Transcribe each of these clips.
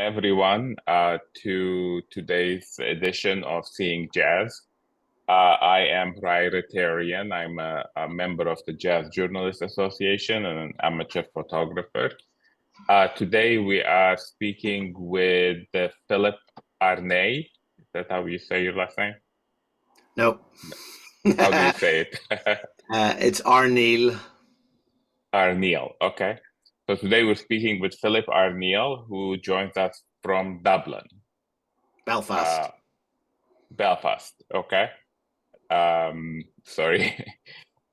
welcome everyone to today's edition of Seeing Jazz. I am Hrayr Attarian. I'm a member of the Jazz Journalists Association and an amateur photographer. Today we are speaking with Philip Arneill. Is that how you say your last name? No. How do you say it? It's Arneill. Arneill, okay. So today we're speaking with Philip Arneill, who joins us from Dublin. Belfast. Belfast, okay. Sorry.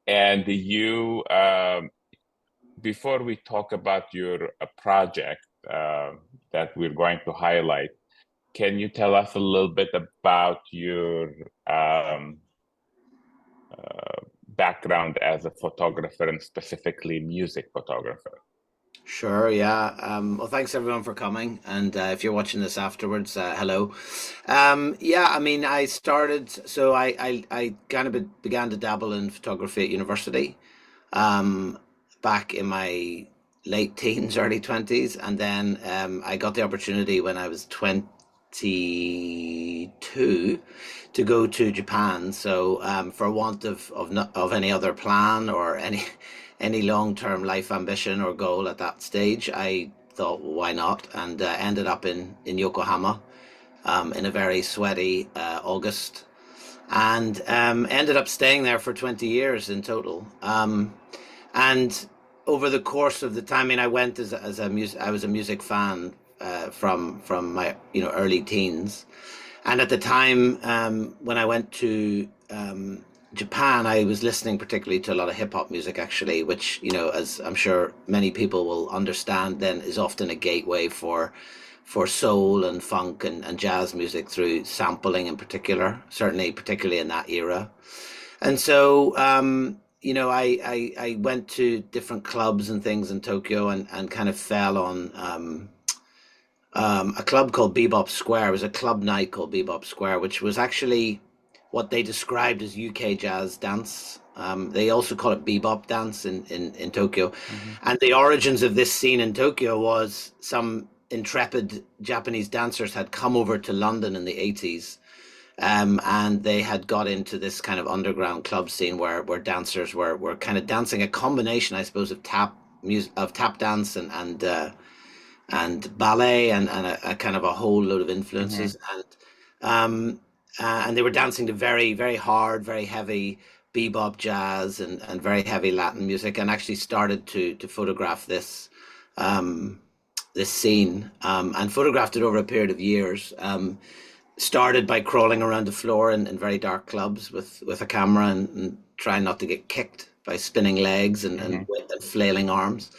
And you, before we talk about your project that we're going to highlight, can you tell us a little bit about your background as a photographer and specifically music photographer? Sure, yeah. Well, thanks everyone for coming. And if you're watching this afterwards, hello. Yeah, I mean, I kind of began to dabble in photography at university back in my late teens, early 20s. And then I got the opportunity when I was 22 to go to Japan. So for want of any other plan or any long-term life ambition or goal at that stage, I thought, why not? And ended up in Yokohama in a very sweaty August, and ended up staying there for 20 years in total. And over the course of the time, I mean, I went I was a music fan from my early teens, and at the time when I went to Japan, I was listening particularly to a lot of hip hop music, actually, which, as I'm sure many people will understand, then is often a gateway for soul and funk and jazz music through sampling in particular, particularly in that era. And so, I went to different clubs and things in Tokyo and kind of fell on a club called Bebop Square. It was a club night called Bebop Square, which was actually what they described as UK jazz dance. They also call it bebop dance in Tokyo. Mm-hmm. And the origins of this scene in Tokyo was some intrepid Japanese dancers had come over to London in the 80s. And they had got into this kind of underground club scene where dancers were kind of dancing a combination, I suppose, of tap dance and ballet and a kind of a whole load of influences. Mm-hmm. And they were dancing to very, very hard, very heavy bebop jazz and very heavy Latin music, and actually started to photograph this scene and photographed it over a period of years. Started by crawling around the floor in very dark clubs with a camera and trying not to get kicked by spinning legs and flailing arms.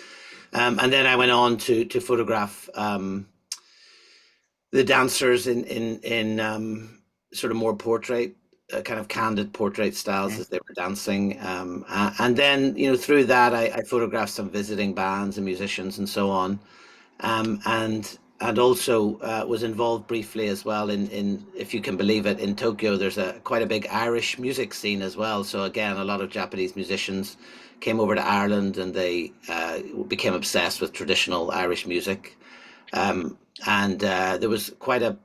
And then I went on to photograph the dancers in sort of more portrait, kind of candid portrait styles as they were dancing. And then, through that, I photographed some visiting bands and musicians and so on. And also was involved briefly as well in, if you can believe it, in Tokyo, there's quite a big Irish music scene as well. So again, a lot of Japanese musicians came over to Ireland and they became obsessed with traditional Irish music. And there was quite a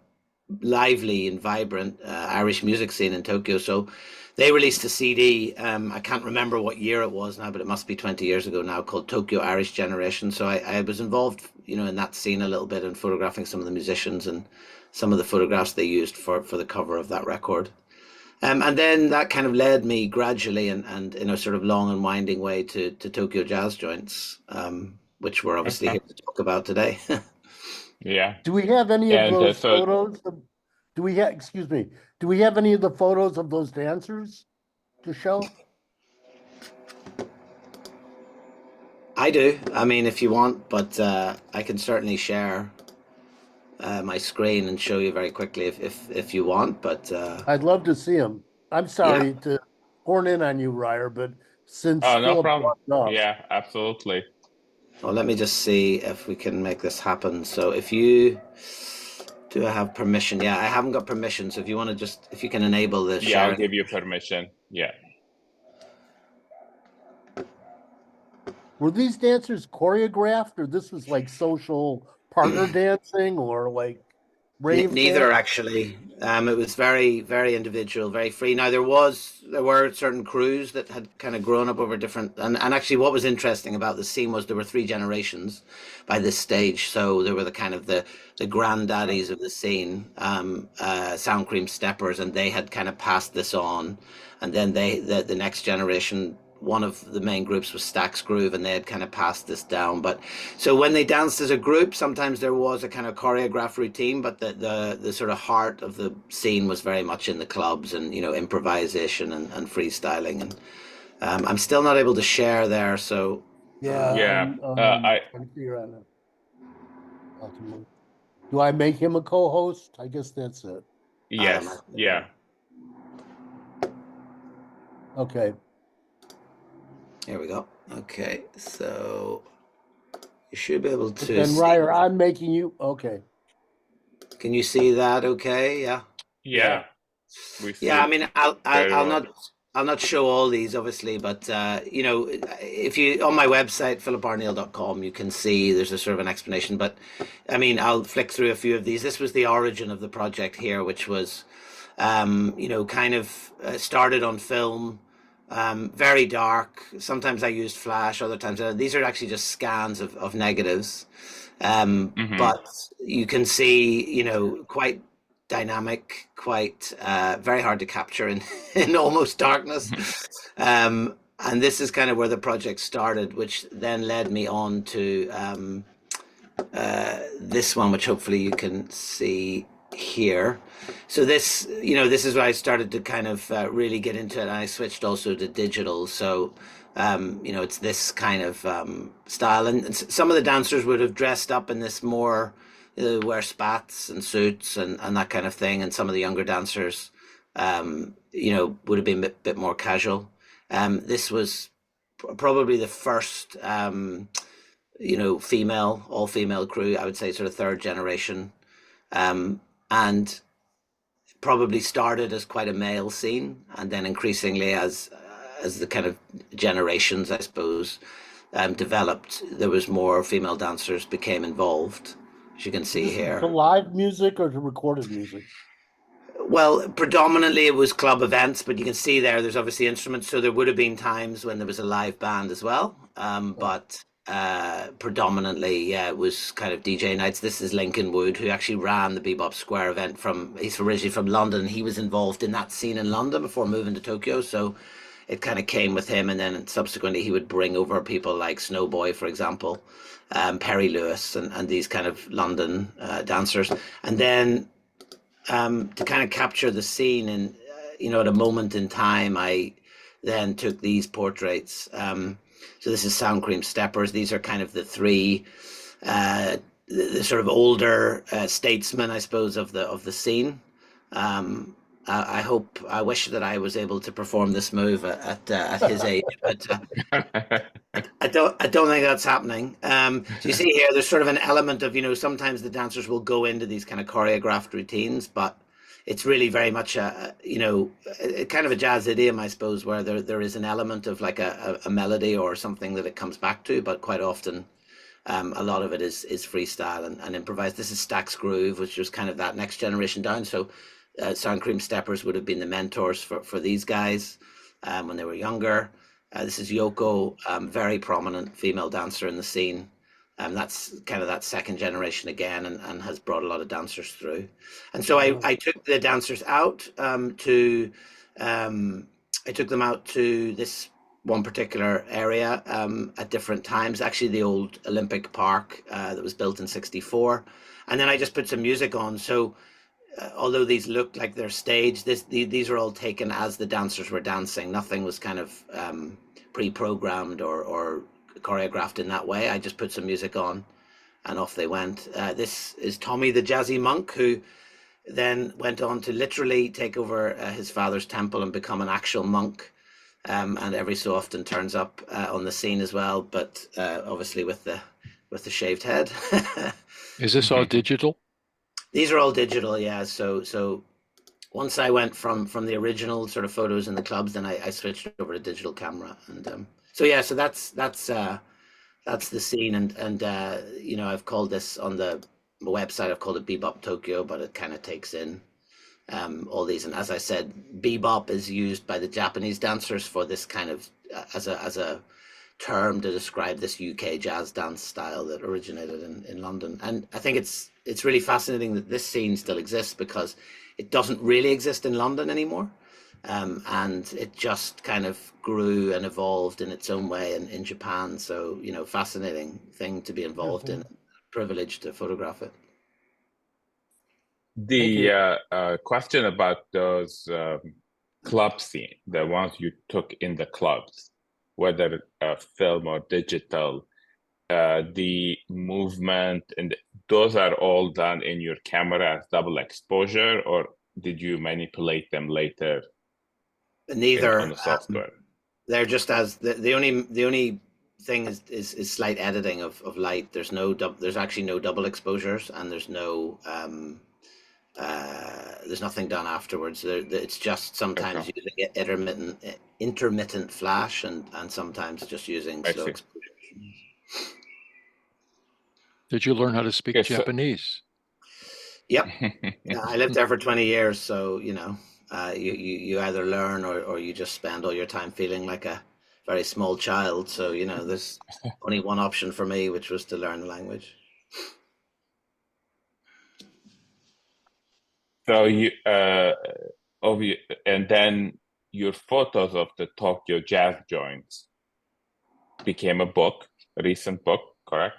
lively and vibrant Irish music scene in Tokyo. So they released a CD. I can't remember what year it was now, but it must be 20 years ago now, called Tokyo Irish Generation. So I was involved, in that scene a little bit and photographing some of the musicians and some of the photographs they used for the cover of that record. And then that kind of led me gradually and in a sort of long and winding way to Tokyo Jazz Joints, which we're obviously here to talk about today. Yeah. Do we have any of those photos? Do we have any of the photos of those dancers to show? I do. I mean, if you want, but I can certainly share my screen and show you very quickly if you want. But I'd love to see them. I'm sorry to horn in on you, Hrayr, but since no problem. Yeah, absolutely. Well, let me just see if we can make this happen. So if you do, I have permission? Yeah, I haven't got permission. So if you want to if you can enable this. Yeah, I'll give you permission. Yeah. Were these dancers choreographed, or this was like social partner dancing or like rave Neither dance? actually. It was very, very individual, very free. Now there were certain crews that had kind of grown up over different, and actually what was interesting about the scene was there were three generations by this stage. So there were the kind of the granddaddies of the scene, Sound Cream Steppers, and they had kind of passed this on, and then the next generation. One of the main groups was Stax Groove, and they had kind of passed this down. But so when they danced as a group, sometimes there was a kind of choreographed routine, but the sort of heart of the scene was very much in the clubs and, you know, improvisation and freestyling. And I'm still not able to share there. So Yeah. Trying to figure out how to move. Do I make him a co-host? I guess that's it. Yes. Yeah. Okay. Here we go. Okay, so you should be able to. And Hrayr, I'm making you. Okay. Can you see that? Okay. Yeah. Yeah. Yeah. I mean, I'll not show all these, obviously, but you know, if you on my website philiparneill.com, you can see there's a sort of an explanation. But I mean, I'll flick through a few of these. This was the origin of the project here, which was, you know, kind of started on film. Very dark. Sometimes I used flash, other times these are actually just scans of negatives. But you can see, you know, quite dynamic, quite very hard to capture in almost darkness. And this is kind of where the project started, which then led me on to this one, which hopefully you can see here. So this, you know, this is where I started to kind of really get into it. And I switched also to digital. So, you know, it's this kind of style. And some of the dancers would have dressed up in this more, wear spats and suits and that kind of thing. And some of the younger dancers, you know, would have been a bit more casual. This was probably the first, you know, all female crew, I would say sort of third generation. And probably started as quite a male scene, and then increasingly as the kind of generations, I suppose, developed, there was more female dancers became involved, as you can see here. To live music or to recorded music? Well, predominantly it was club events, but you can see there's obviously instruments, so there would have been times when there was a live band as well. But predominantly, yeah, it was kind of DJ nights. This is Lincoln Wood, who actually ran the Bebop Square event he's originally from London. He was involved in that scene in London before moving to Tokyo, so it kind of came with him, and then subsequently he would bring over people like Snowboy, for example, Perry Lewis, and these kind of London dancers. And then to kind of capture the scene and, you know, at a moment in time, I then took these portraits. So this is Sound Cream Steppers. These are kind of the three, the sort of older statesmen, I suppose, of the scene. I wish that I was able to perform this move at his age, but I don't think that's happening. So you see here, there's sort of an element of, you know, sometimes the dancers will go into these kind of choreographed routines, but it's really very much a, you know, a kind of a jazz idiom, I suppose, where there is an element of like a melody or something that it comes back to, but quite often a lot of it is freestyle and improvised. This is Stax Groove, which was kind of that next generation down. So Sound Cream Steppers would have been the mentors for these guys when they were younger. This is Yoko, very prominent female dancer in the scene. That's kind of that second generation again, and has brought a lot of dancers through. And so I took the dancers out I took them out to this one particular area at different times, actually the old Olympic Park that was built in '64. And then I just put some music on. So although these look like they're staged, these are all taken as the dancers were dancing. Nothing was kind of pre-programmed or choreographed in that way. I just put some music on and off they went. This is Tommy the Jazzy Monk, who then went on to literally take over his father's temple and become an actual monk, and every so often turns up on the scene as well, but obviously with the shaved head. Is this all digital? These are all digital, yeah. So once I went from the original sort of photos in the clubs, then I switched over to digital camera, and so yeah. So that's that's the scene. And you know, I've called this on the website, I've called it Bebop Tokyo, but it kind of takes in all these. And as I said, bebop is used by the Japanese dancers for this kind of as a term to describe this UK jazz dance style that originated in London. And I think it's really fascinating that this scene still exists, because it doesn't really exist in London anymore. And it just kind of grew and evolved in its own way in Japan. So, you know, fascinating thing to be involved in, privilege to photograph it. The question about those club scene, the ones you took in the clubs, whether film or digital, the movement, and those are all done in your camera as double exposure, or did you manipulate them later? Neither. On the software. They're just as the only thing is slight editing of light. There's actually no double exposures, and there's nothing done afterwards. It's just sometimes using intermittent flash, and sometimes just using slow exposure. Did you learn how to speak Japanese? Yep. I lived there for 20 years, so you know, you either learn or you just spend all your time feeling like a very small child. So you know, there's only one option for me, which was to learn the language. So and then your photos of the Tokyo jazz joints became a book, a recent book, correct?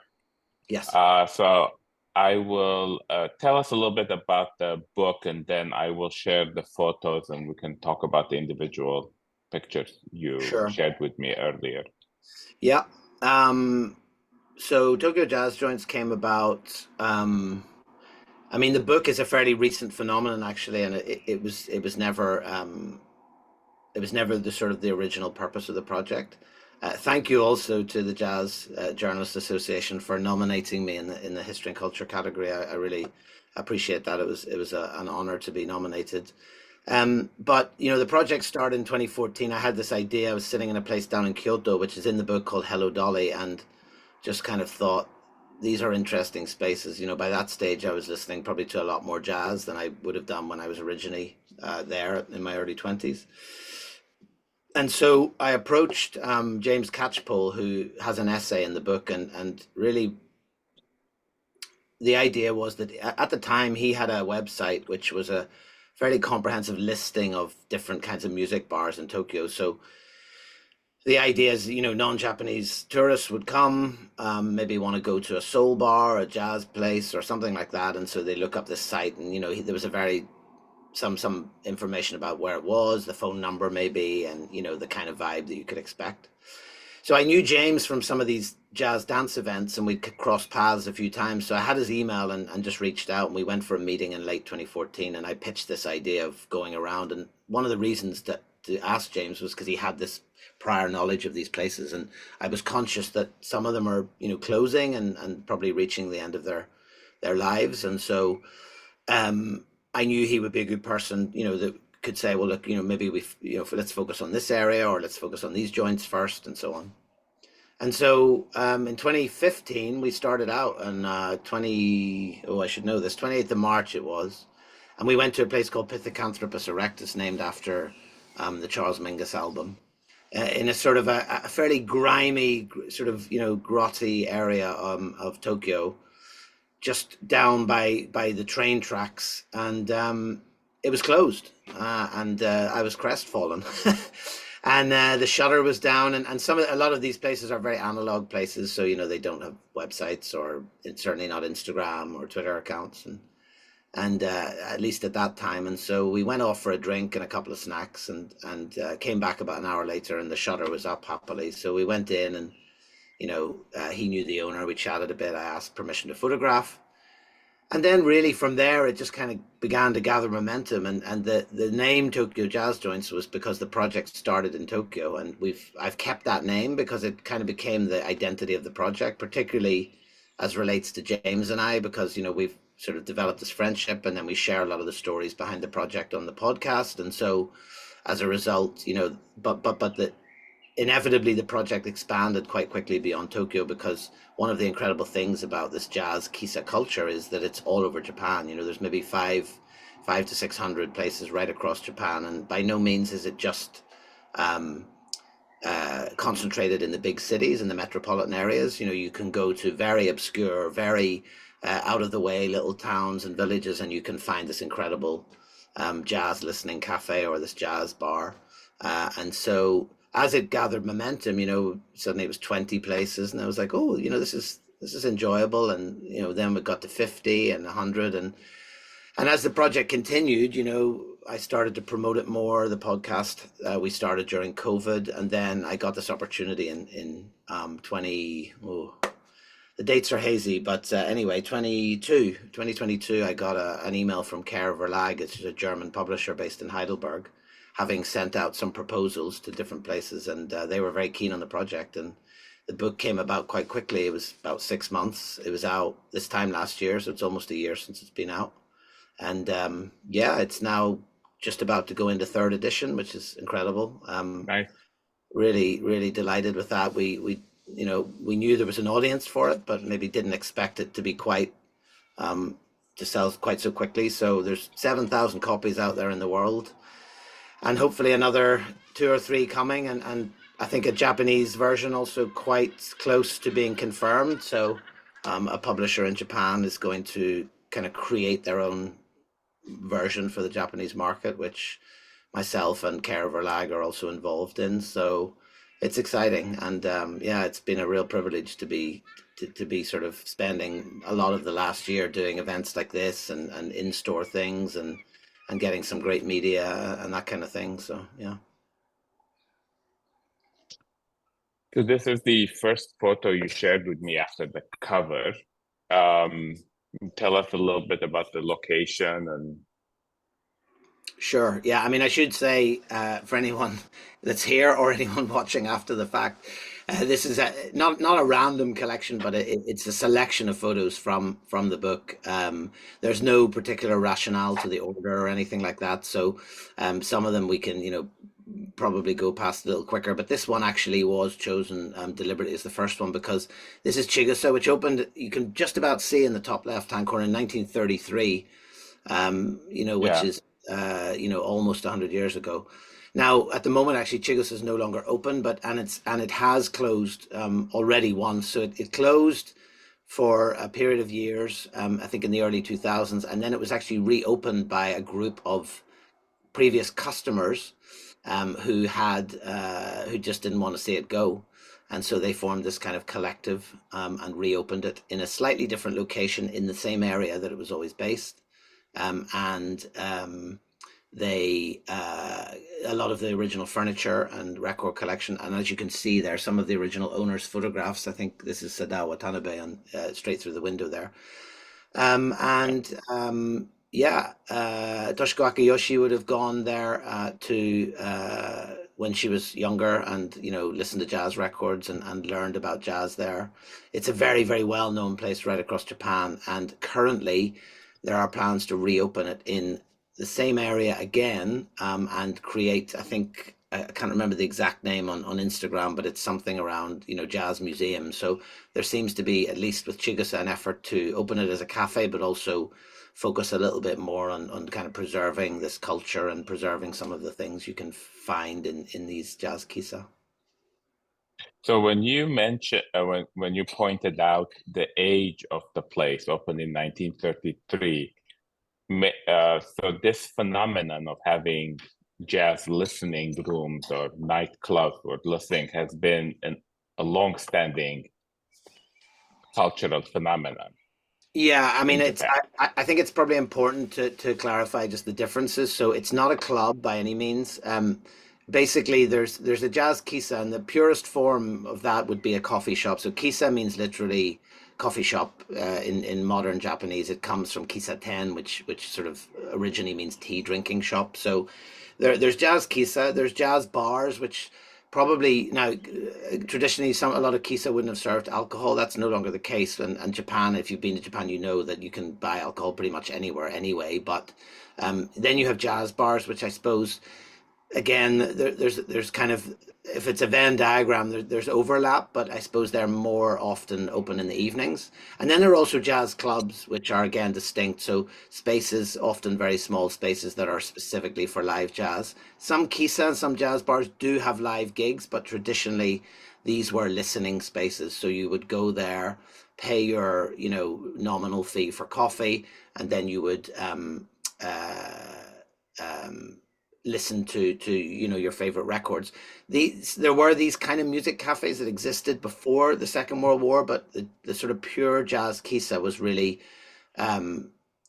Yes. So I will tell us a little bit about the book, and then I will share the photos, and we can talk about the individual pictures you shared with me earlier. Yeah. So Tokyo Jazz Joints came about. I mean, the book is a fairly recent phenomenon, actually, and it was never the sort of the original purpose of the project. Thank you also to the Jazz Journalists Association for nominating me in the history and culture category. I really appreciate that. It was an honor to be nominated. But you know, the project started in 2014. I had this idea. I was sitting in a place down in Kyoto, which is in the book, called Hello Dolly, and just kind of thought, these are interesting spaces. You know, by that stage, I was listening probably to a lot more jazz than I would have done when I was originally there in my early 20s. And so I approached James Catchpole, who has an essay in the book, and really the idea was that at the time he had a website which was a fairly comprehensive listing of different kinds of music bars in Tokyo. So the idea is, you know, non-Japanese tourists would come, maybe want to go to a soul bar, a jazz place, or something like that, and so they look up this site, and you know, there was some information about where it was, the phone number maybe, and you know, the kind of vibe that you could expect. So I knew James from some of these jazz dance events, and we'd crossed paths a few times. So I had his email and just reached out, and we went for a meeting in late 2014, and I pitched this idea of going around. And one of the reasons to ask James was because he had this prior knowledge of these places, and I was conscious that some of them are, you know, closing and probably reaching the end of their lives. And so I knew he would be a good person, you know, that could say, well, look, you know, maybe let's focus on this area, or let's focus on these joints first, and so on. And so in 2015, we started out on 28th of March it was. And we went to a place called Pithecanthropus erectus, named after the Charles Mingus album, in a sort of a fairly grimy, sort of, you know, grotty area of Tokyo, just down by the train tracks. And it was closed, and I was crestfallen. And the shutter was down, and a lot of these places are very analog places, so you know, they don't have websites, or certainly not Instagram or Twitter accounts, and at least at that time. And so we went off for a drink and a couple of snacks, and came back about an hour later, and the shutter was up happily. So we went in, and you know, he knew the owner. We chatted a bit. I asked permission to photograph. And then really from there, it just kind of began to gather momentum. And the name Tokyo Jazz Joints was because the project started in Tokyo. And I've kept that name because it kind of became the identity of the project, particularly as relates to James and I, because, you know, we've sort of developed this friendship, and then we share a lot of the stories behind the project on the podcast. And so as a result, you know, but inevitably the project expanded quite quickly beyond Tokyo, because one of the incredible things about this jazz kisa culture is that it's all over Japan. You know, there's maybe five to 600 places right across Japan, and by no means is it just concentrated in the big cities and the metropolitan areas. You know, you can go to very obscure, very out of the way little towns and villages, and you can find this incredible jazz listening cafe or this jazz bar. And so as it gathered momentum, you know, suddenly it was 20 places, and I was like, oh, you know, this is enjoyable. And, you know, then we got to 50 and 100. And as the project continued, you know, I started to promote it more. The podcast we started during COVID, and then I got this opportunity in the dates are hazy, but anyway, 2022, I got an email from Hrayr Verlag. It's a German publisher based in Heidelberg, having sent out some proposals to different places, and they were very keen on the project. And the book came about quite quickly. It was about 6 months. It was out this time last year, so it's almost a year since it's been out. And yeah, it's now just about to go into 3rd edition, which is incredible. Nice. Really, really delighted with that. We you know, we knew there was an audience for it, but maybe didn't expect it to be quite to sell quite so quickly. So there's 7,000 copies out there in the world, and hopefully another 2 or 3 coming, and I think a Japanese version also quite close to being confirmed. So a publisher in Japan is going to kind of create their own version for the Japanese market, which myself and Hrayr Verlag are also involved in. So it's exciting, and yeah, it's been a real privilege to be sort of spending a lot of the last year doing events like this and in-store things and getting some great media and that kind of thing. So yeah. So this is the first photo you shared with me after the cover. Tell us a little bit about the location and. Sure. Yeah. I mean, I should say for anyone that's here or anyone watching after the fact, this is not a random collection, but it's a selection of photos from the book. There's no particular rationale to the order or anything like that. So some of them we can, you know, probably go past a little quicker, but this one actually was chosen deliberately as the first one because this is Chigusa, which opened, you can just about see in the top left-hand corner, in 1933, you know, which is, you know, almost 100 years ago. Now, at the moment, actually, Chigusa is no longer open, but it has closed already once. So it closed for a period of years, I think in the early 2000s, and then it was actually reopened by a group of previous customers who just didn't want to see it go. And so they formed this kind of collective and reopened it in a slightly different location in the same area that it was always based. They a lot of the original furniture and record collection, and as you can see there, some of the original owners' photographs. I think this is Sadao Watanabe on straight through the window there. Yeah, Toshiko Akiyoshi would have gone there to when she was younger, and you know, listened to jazz records and learned about jazz there. It's a very, very well known place right across Japan, and currently there are plans to reopen it in the same area again and create, I think, I can't remember the exact name on Instagram, but it's something around, you know, jazz museum. So there seems to be, at least with Chigusa, an effort to open it as a cafe, but also focus a little bit more on kind of preserving this culture and preserving some of the things you can find in these jazz kisa. So when you mentioned, when you pointed out the age of the place, opened in 1933, so this phenomenon of having jazz listening rooms or nightclubs or listening has been a long-standing cultural phenomenon. Yeah, I mean, I think it's probably important to clarify just the differences. So it's not a club by any means. Basically, there's a jazz kisa, and the purest form of that would be a coffee shop. So kisa means literally coffee shop in modern Japanese. It comes from kisa-ten, which sort of originally means tea drinking shop. So there's jazz kisa, there's jazz bars, which probably now traditionally a lot of kisa wouldn't have served alcohol. That's no longer the case. And Japan, if you've been to Japan, you know that you can buy alcohol pretty much anywhere anyway. But then you have jazz bars, which I suppose again, there's kind of, if it's a Venn diagram, there's overlap, but I suppose they're more often open in the evenings. And then there are also jazz clubs, which are again distinct. So spaces, often very small spaces that are specifically for live jazz. Some kisa and some jazz bars do have live gigs, but traditionally these were listening spaces. So you would go there, pay your, nominal fee for coffee, and then you would listen to your favorite records. There were these kind of music cafes that existed before the Second World War, but the sort of pure jazz kisa was really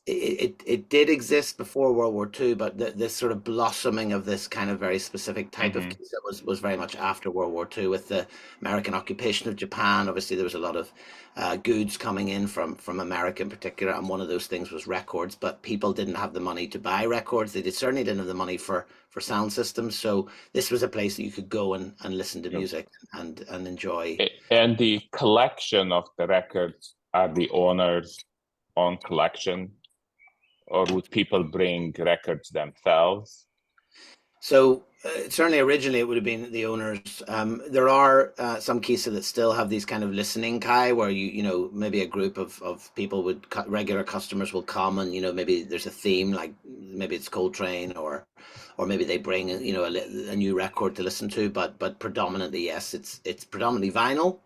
it did exist before World War II, but this sort of blossoming of this kind of very specific type of kisa was very much after World War II, with the American occupation of Japan. Obviously, there was a lot of goods coming in from America in particular, and one of those things was records. But people didn't have the money to buy records. They certainly didn't have the money for sound systems. So this was a place that you could go and listen to music and enjoy. And the collection of the records, are the owners' own collection, or would people bring records themselves? So certainly originally it would have been the owners. There are some kisa that still have these kind of listening kai, where maybe a group of people regular customers will come, and maybe there's a theme, like maybe it's Coltrane, or maybe they bring a new record to listen to. But predominantly, yes, it's predominantly vinyl.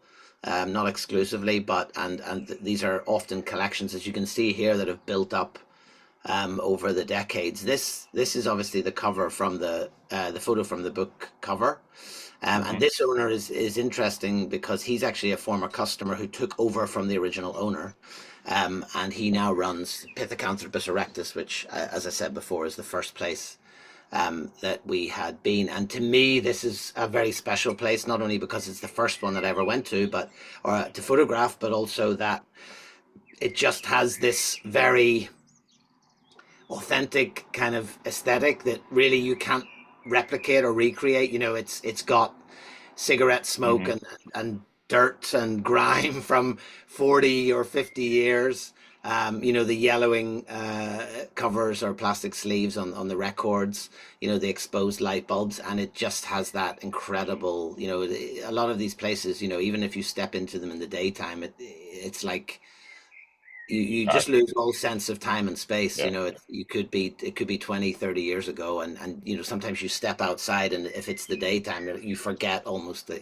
Not exclusively, but and these are often collections, as you can see here, that have built up over the decades. This is obviously the cover from the photo from the book cover, and this owner is interesting because he's actually a former customer who took over from the original owner, and he now runs Pithecanthropus erectus, which, as I said before, is the first place that we had been. And to me, this is a very special place, not only because it's the first one that I ever went to, to photograph, but also that it just has this very authentic kind of aesthetic that really you can't replicate or recreate. It's got cigarette smoke and dirt and grime from 40 or 50 years. The yellowing covers or plastic sleeves on the records, the exposed light bulbs, and it just has that incredible, a lot of these places, even if you step into them in the daytime, it's like you just lose all sense of time and space. It could be 20, 30 years ago, and sometimes you step outside, and if it's the daytime, you forget almost that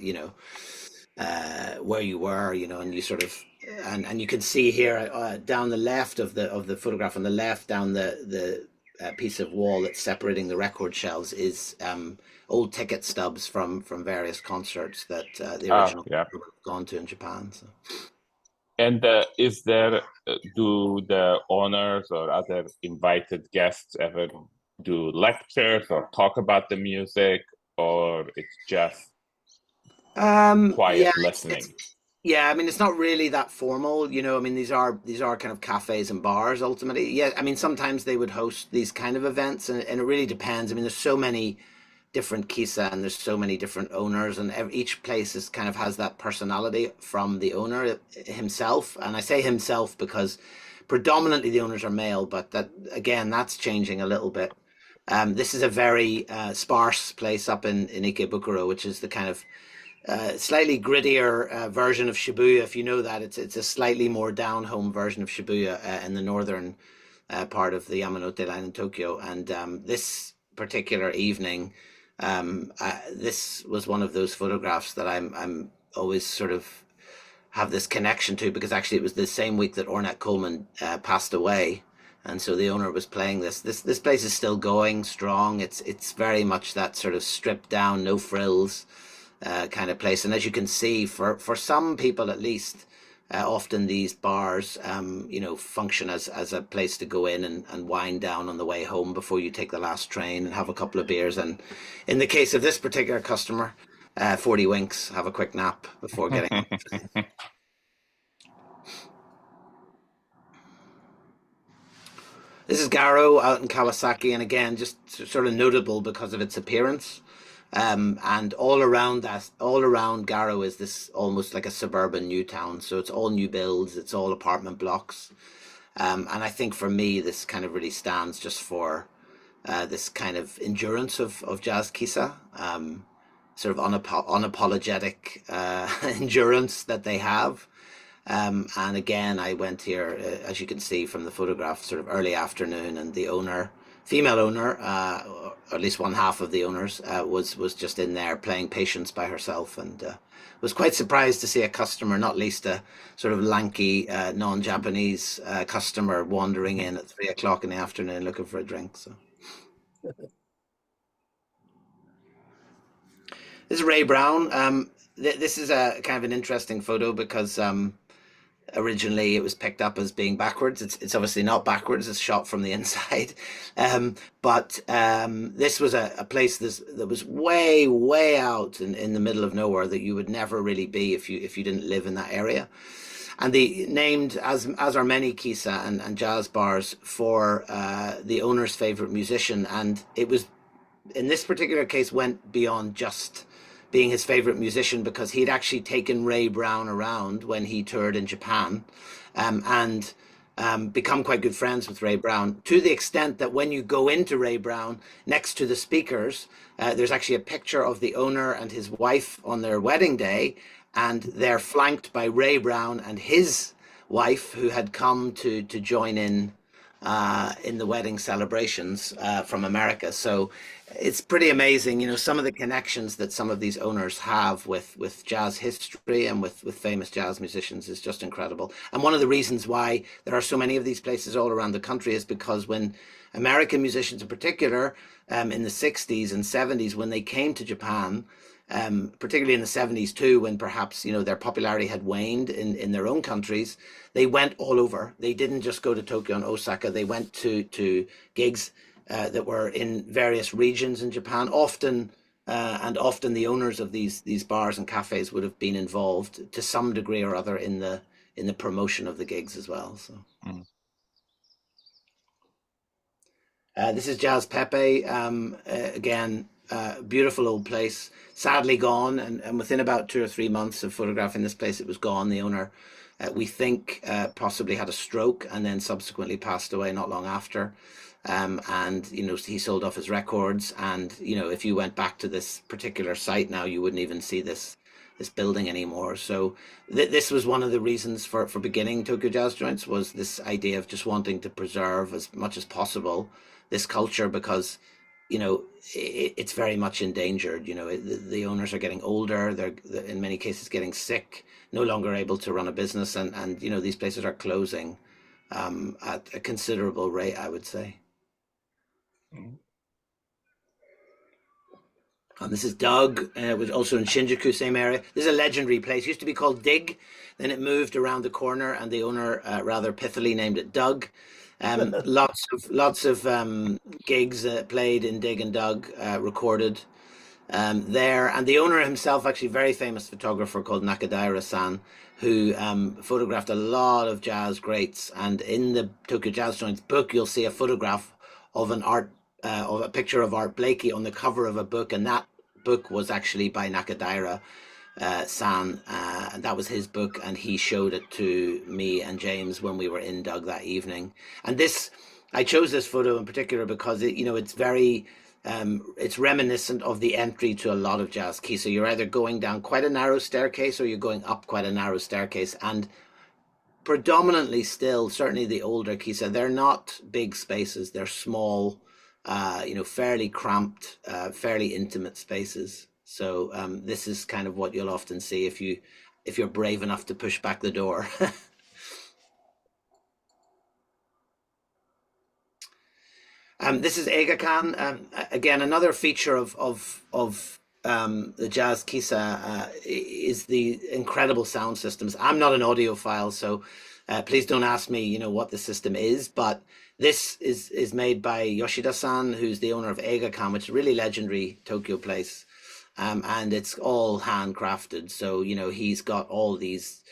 where you were, and you sort of, and you can see here down the left of the photograph on the left, down the piece of wall that's separating the record shelves, is old ticket stubs from various concerts that the original have gone to in Japan. So. And do the owners or other invited guests ever do lectures or talk about the music, or it's just quiet listening? Yeah, I mean, it's not really that formal, I mean, these are kind of cafes and bars ultimately. Yeah, I mean, sometimes they would host these kind of events, and it really depends. I mean, there's so many different kisa, and there's so many different owners, and each place kind of has that personality from the owner himself. And I say himself because predominantly the owners are male, but that's changing a little bit. This is a very sparse place up in Ikebukuro, which is the kind of slightly grittier version of Shibuya. If you know that, it's a slightly more down-home version of Shibuya in the northern part of the Yamanote line in Tokyo. And this particular evening, this was one of those photographs that I'm always sort of have this connection to, because actually it was the same week that Ornette Coleman passed away, and so the owner was playing this. This place is still going strong. It's very much that sort of stripped down, no frills kind of place. And as you can see, for some people at least, often these bars function as a place to go in and wind down on the way home before you take the last train and have a couple of beers, and in the case of this particular customer, 40 winks, have a quick nap before getting on the train. This is Garo out in Kawasaki, and again, just sort of notable because of its appearance. And all around Garo is this almost like a suburban new town. So it's all new builds, it's all apartment blocks. And I think for me, this kind of really stands just for this kind of endurance of jazz kisa, sort of unapologetic endurance that they have. And again, I went here, as you can see from the photograph, sort of early afternoon, and the owner, female owner, or at least one half of the owners, was just in there playing patience by herself, and was quite surprised to see a customer, not least a sort of lanky, non-Japanese customer wandering in at 3 o'clock in the afternoon looking for a drink. So this is Ray Brown. This is a kind of an interesting photo because originally it was picked up as being backwards. It's obviously not backwards. It's shot from the inside. But this was a place that was way out in the middle of nowhere that you would never really be if you didn't live in that area. And the named, as are many kisa and jazz bars, for the owner's favorite musician. And it was, in this particular case, went beyond just being his favorite musician, because he'd actually taken Ray Brown around when he toured in Japan, and become quite good friends with Ray Brown, to the extent that when you go into Ray Brown, next to the speakers, there's actually a picture of the owner and his wife on their wedding day, and they're flanked by Ray Brown and his wife, who had come to join in the wedding celebrations from America. So it's pretty amazing, you know, some of the connections that some of these owners have with jazz history and with famous jazz musicians is just incredible. And one of the reasons why there are so many of these places all around the country is because when American musicians in particular, in the 60s and 70s, when they came to Japan, particularly in the 70s too, when perhaps, you know, their popularity had waned in their own countries, they went all over. They didn't just go to Tokyo and Osaka. They went to gigs that were in various regions in Japan. Often the owners of these bars and cafes would have been involved to some degree or other in the promotion of the gigs as well. So this is Jazz Pepe. Again, beautiful old place, sadly gone, and within about 2 or 3 months of photographing this place, it was gone. The owner, we think, possibly had a stroke and then subsequently passed away not long after. And, you know, he sold off his records, and, you know, if you went back to this particular site now, you wouldn't even see this building anymore. So this was one of the reasons for beginning Tokyo Jazz Joints, was this idea of just wanting to preserve as much as possible this culture, because, you know, it's very much endangered. You know, the owners are getting older. They're in many cases getting sick, no longer able to run a business, and you know, these places are closing at a considerable rate, I would say. And this is Doug, was also in Shinjuku, same area. This is a legendary place. It used to be called Dig, then it moved around the corner, and the owner rather pithily named it Doug. Lots of gigs played in Dig and Doug, recorded there. And the owner himself, actually very famous photographer called Nakadaira-san, who photographed a lot of jazz greats. And in the Tokyo Jazz Joints book, you'll see a photograph of of a picture of Art Blakey on the cover of a book, and that book was actually by Nakadaira san, and that was his book, and he showed it to me and James when we were in Doug that evening. And this, I chose this photo in particular because it, you know, it's very it's reminiscent of the entry to a lot of jazz keys. So you're either going down quite a narrow staircase or you're going up quite a narrow staircase, and predominantly still, certainly the older kisa, they're not big spaces. They're small, you know, fairly cramped, fairly intimate spaces. So this is kind of what you'll often see if you're brave enough to push back the door. This is Eiga-kan. Again, another feature of the jazz kisa is the incredible sound systems. I'm not an audiophile, so please don't ask me, you know, what the system is, but this is made by Yoshida-san, who's the owner of Eiga-kan, which is a really legendary Tokyo place. And it's all handcrafted. So, you know, he's got all these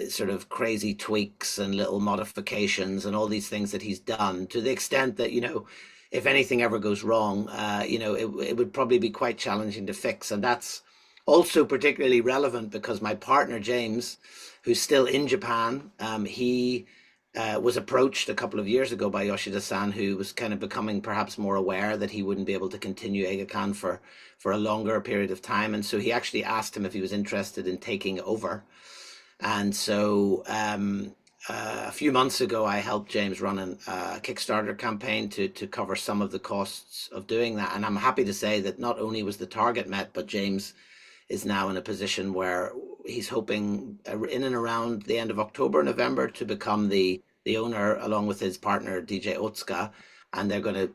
sort of crazy tweaks and little modifications and all these things that he's done, to the extent that, you know, if anything ever goes wrong, you know, it would probably be quite challenging to fix. And that's also particularly relevant because my partner, James, who's still in Japan, he was approached a couple of years ago by Yoshida-san, who was kind of becoming perhaps more aware that he wouldn't be able to continue Eigakan for a longer period of time. And so he actually asked him if he was interested in taking over. And so a few months ago, I helped James run a Kickstarter campaign to cover some of the costs of doing that. And I'm happy to say that not only was the target met, but James is now in a position where he's hoping in and around the end of October, November, to become the owner, along with his partner, DJ Otsuka. And they're going to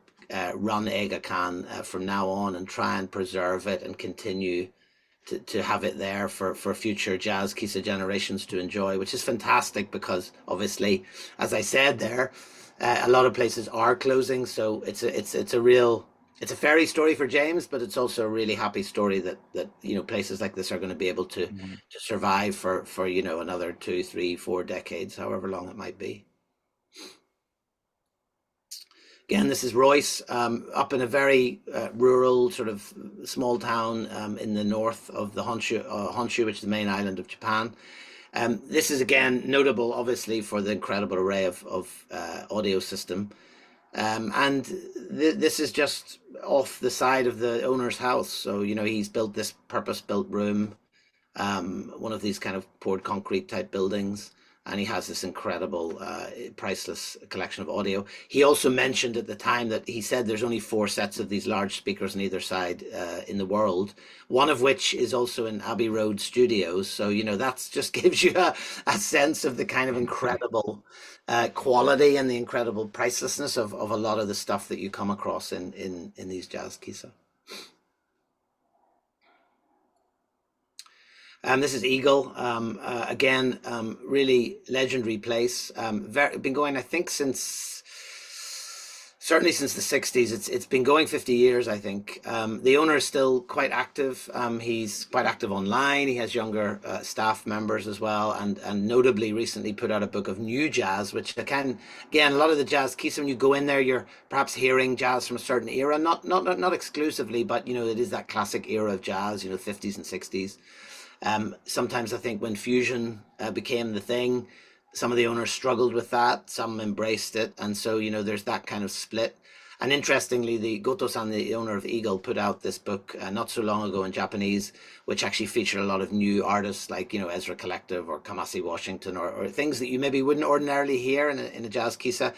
run Eigakan from now on and try and preserve it and continue to have it there for future jazz Kisa generations to enjoy, which is fantastic because obviously, as I said there, a lot of places are closing. So it's a fairy story for James, but it's also a really happy story that places like this are going to be able to survive for another 2, 3, 4 decades, however long it might be. Again, this is Royce, up in a very rural sort of small town in the north of the Honshu, which is the main island of Japan. This is again notable, obviously, for the incredible array of audio system. And this is just off the side of the owner's house. So, he's built this purpose-built room, one of these kind of poured concrete type buildings. And he has this incredible, priceless collection of audio. He also mentioned at the time that he said there's only 4 sets of these large speakers on either side in the world, one of which is also in Abbey Road Studios. So, that just gives you a sense of the kind of incredible quality and the incredible pricelessness of a lot of the stuff that you come across in these jazz kisa. This is Eagle, again, really legendary place. Been going, I think, certainly since the 60s. It's been going 50 years, I think. The owner is still quite active. He's quite active online. He has younger staff members as well, and notably recently put out a book of new jazz, which again, a lot of the jazz kisa, when you go in there, you're perhaps hearing jazz from a certain era, not exclusively, but it is that classic era of jazz, 50s and 60s. Sometimes I think when fusion became the thing, some of the owners struggled with that, some embraced it, and so there's that kind of split. And interestingly, the Goto-san, the owner of Eagle, put out this book not so long ago in Japanese, which actually featured a lot of new artists like Ezra Collective or Kamasi Washington or things that you maybe wouldn't ordinarily hear in a jazz kisa.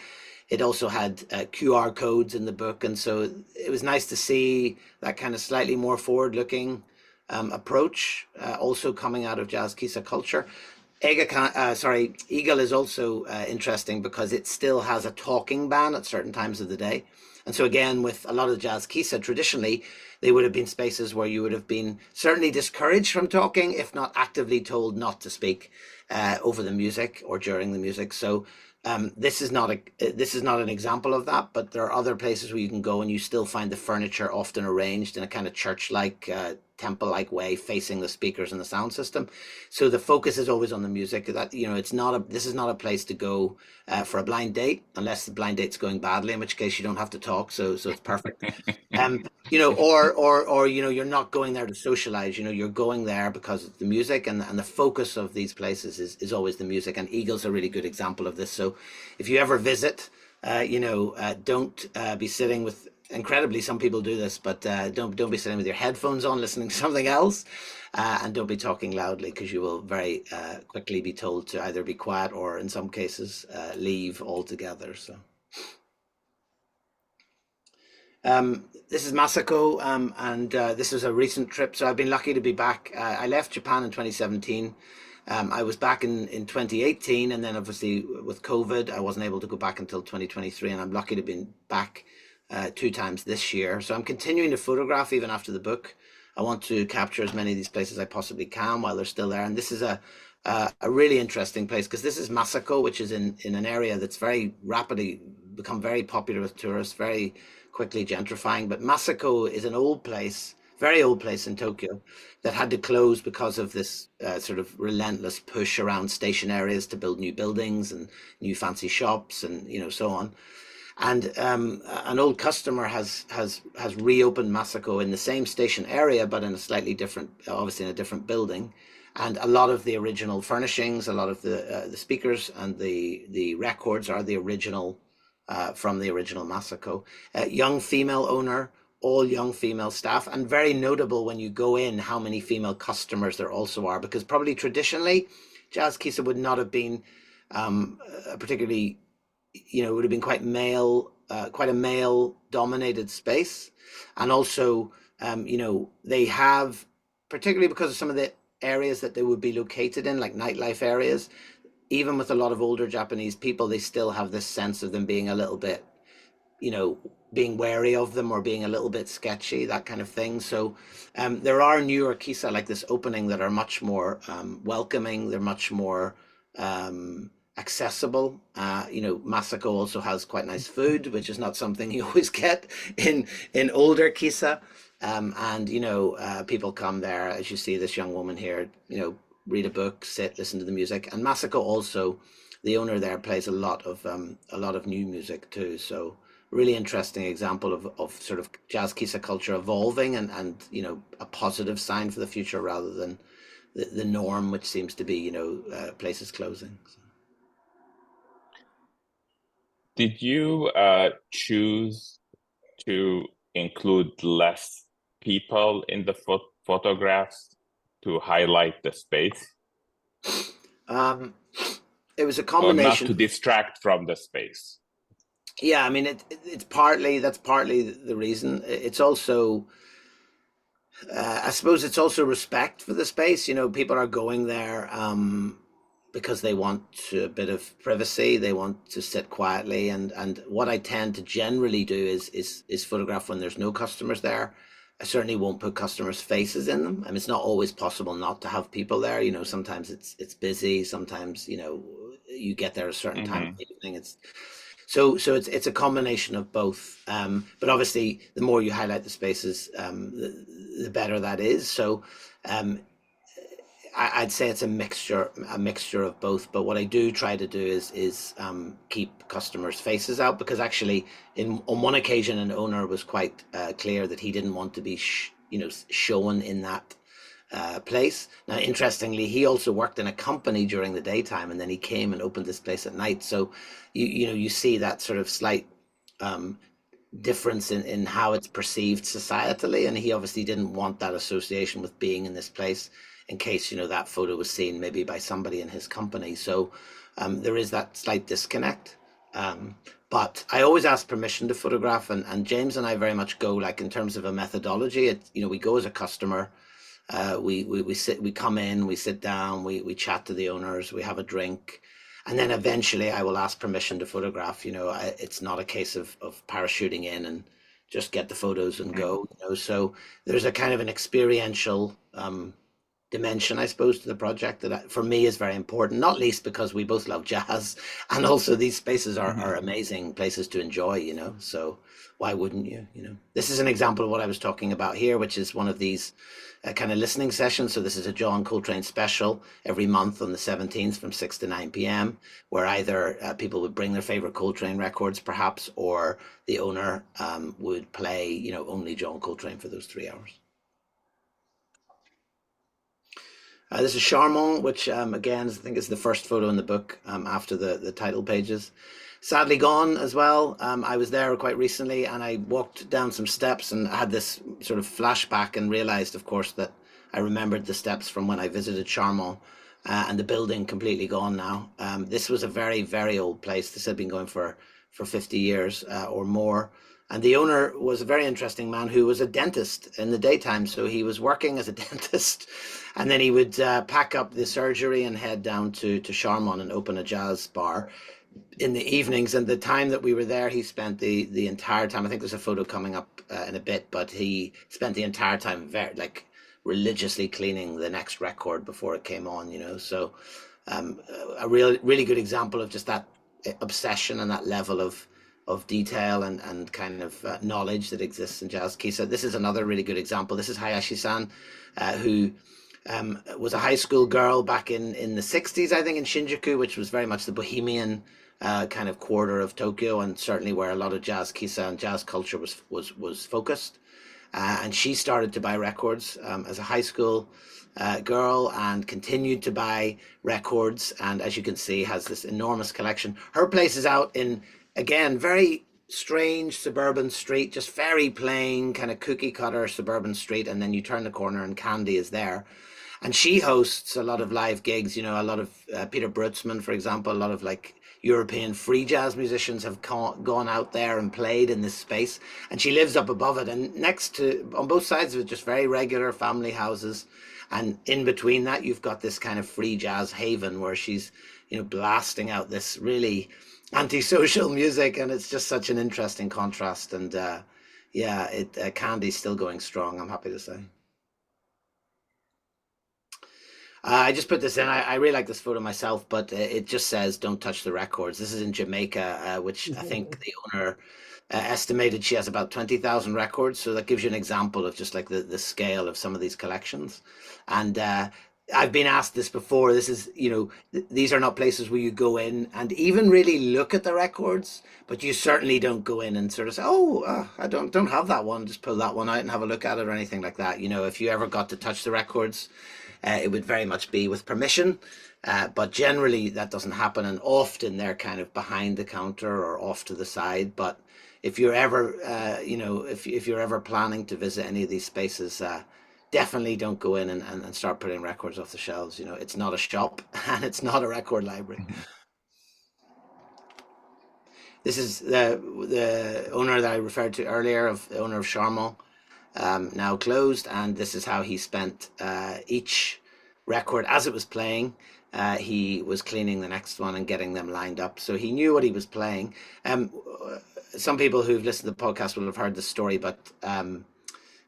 It also had QR codes in the book, and so it was nice to see that kind of slightly more forward-looking approach, also coming out of jazz kisa culture. Eagle is also interesting because it still has a talking ban at certain times of the day. And so again, with a lot of the jazz kisa, traditionally, they would have been spaces where you would have been certainly discouraged from talking, if not actively told not to speak over the music or during the music. So this is not an example of that, but there are other places where you can go and you still find the furniture often arranged in a kind of church-like, temple-like way, facing the speakers and the sound system. So the focus is always on the music. That this is not a place to go for a blind date, unless the blind date's going badly, in which case you don't have to talk. So it's perfect. Or you're not going there to socialize. You're going there because of the music, and the focus of these places is always the music. And Eagle's a really good example of this. So if you ever visit, don't be sitting with. Incredibly, some people do this, but don't be sitting with your headphones on listening to something else, and don't be talking loudly, because you will very quickly be told to either be quiet or in some cases leave altogether. So this is Masako, and this is a recent trip, so I've been lucky to be back. I left Japan in 2017. I was back in 2018, and then obviously with COVID I wasn't able to go back until 2023, and I'm lucky to have been back 2 times this year. So I'm continuing to photograph even after the book. I want to capture as many of these places as I possibly can while they're still there. And this is a really interesting place, because this is Masako, which is in an area that's very rapidly become very popular with tourists, very quickly gentrifying. But Masako is an old place, very old place in Tokyo, that had to close because of this sort of relentless push around station areas to build new buildings and new fancy shops and so on. And an old customer has reopened Masako in the same station area, but in a slightly different, obviously in a different building. And a lot of the original furnishings, a lot of the speakers and the records are the original from the original Masako. Young female owner, all young female staff, and very notable when you go in how many female customers there also are, because probably traditionally Jazz Kisa would not have been particularly, it would have been quite a male dominated space. And also, they have, particularly because of some of the areas that they would be located in, like nightlife areas, even with a lot of older Japanese people, they still have this sense of them being a little bit, being wary of them or being a little bit sketchy, that kind of thing. So there are newer kisa like this opening that are much more welcoming. They're much more accessible. Masako also has quite nice food, which is not something you always get in older kisa. People come there, as you see this young woman here, read a book, sit, listen to the music. And Masako also, the owner there, plays a lot of new music too. So really interesting example of sort of jazz kisa culture evolving and a positive sign for the future rather than the norm, which seems to be places closing. So. Did you choose to include less people in the photographs to highlight the space? It was a combination. Or not to distract from the space? Yeah, I mean, that's partly the reason. It's also, I suppose it's also respect for the space. People are going there because they want a bit of privacy. They want to sit quietly. And what I tend to generally do is photograph when there's no customers there. I certainly won't put customers' faces in them. I mean, it's not always possible not to have people there. Sometimes it's busy. Sometimes, you get there at a certain time of the evening. So it's a combination of both. But obviously, the more you highlight the spaces, the better that is. So I'd say it's a mixture of both. But what I do try to do is keep customers' faces out, because actually, on one occasion, an owner was quite clear that he didn't want to be shown in that place. Now, interestingly, he also worked in a company during the daytime, and then he came and opened this place at night. So you see that sort of slight difference in how it's perceived societally, and he obviously didn't want that association with being in this place in case that photo was seen maybe by somebody in his company. So there is that slight disconnect. But I always ask permission to photograph, and James and I very much go, like, in terms of a methodology, we go as a customer. We come in, we sit down, we chat to the owners, we have a drink, and then eventually I will ask permission to photograph. It's not a case of parachuting in and just get the photos and go. So there's a kind of an experiential dimension, I suppose, to the project that for me is very important, not least because we both love jazz, and also these spaces are amazing places to enjoy, so why wouldn't you? This is an example of what I was talking about here, which is one of these kind of listening sessions. So this is a John Coltrane special every month on the 17th from 6 to 9 p.m, where either people would bring their favorite Coltrane records perhaps, or the owner would play only John Coltrane for those 3 hours. This is Charmant, which again, I think is the first photo in the book after the title pages. Sadly gone as well. I was there quite recently, and I walked down some steps and had this sort of flashback and realized, of course, that I remembered the steps from when I visited Charmant, and the building completely gone now. This was a very, very old place. This had been going for 50 years or more. And the owner was a very interesting man who was a dentist in the daytime. So he was working as a dentist, and then he would pack up the surgery and head down to Charmant and open a jazz bar in the evenings. And the time that we were there, he spent the entire time, I think there's a photo coming up in a bit, but he spent the entire time very, like, religiously cleaning the next record before it came on, So a really good example of just that obsession and that level of detail and kind of knowledge that exists in jazz kisa. This is another really good example. This is Hayashi-san, who was a high school girl back in the 60s, I think, in Shinjuku, which was very much the bohemian kind of quarter of Tokyo, and certainly where a lot of jazz kisa and jazz culture was focused. and she started to buy records as a high school girl and continued to buy records, and as you can see has this enormous collection. Her place is out in, again, very strange suburban street, just very plain kind of cookie cutter suburban street, and then you turn the corner and Candy is there. And she hosts a lot of live gigs, you know, a lot of Peter Brutzmann, for example, a lot of like European free jazz musicians have gone out there and played in this space. And she lives up above it, and next to, on both sides of it, just very regular family houses. And in between that, you've got this kind of free jazz haven where she's, you know, blasting out this really antisocial music. And it's just such an interesting contrast. And yeah, Candy's still going strong, I'm happy to say. I just put this in. I really like this photo myself, but it just says, "Don't touch the records." This is in Jamaica, which I think the owner estimated she has about 20,000 records. So that gives you an example of just like the scale of some of these collections. And I've been asked this before. This is, you know, these are not places where you go in and even really look at the records, but you certainly don't go in and sort of say, "Oh, I don't have that one. Just pull that one out and have a look at it," or anything like that. You know, if you ever got to touch the records, it would very much be with permission, but generally that doesn't happen, and often they're kind of behind the counter or off to the side. But if you're ever, you know, if you're ever planning to visit any of these spaces, definitely don't go in and start putting records off the shelves. You know, it's not a shop and it's not a record library. This is the owner that I referred to earlier, the owner of Charmant. Now closed, and this is how he spent each record as it was playing. He was cleaning the next one and getting them lined up, so he knew what he was playing. Some people who've listened to the podcast will have heard the story, but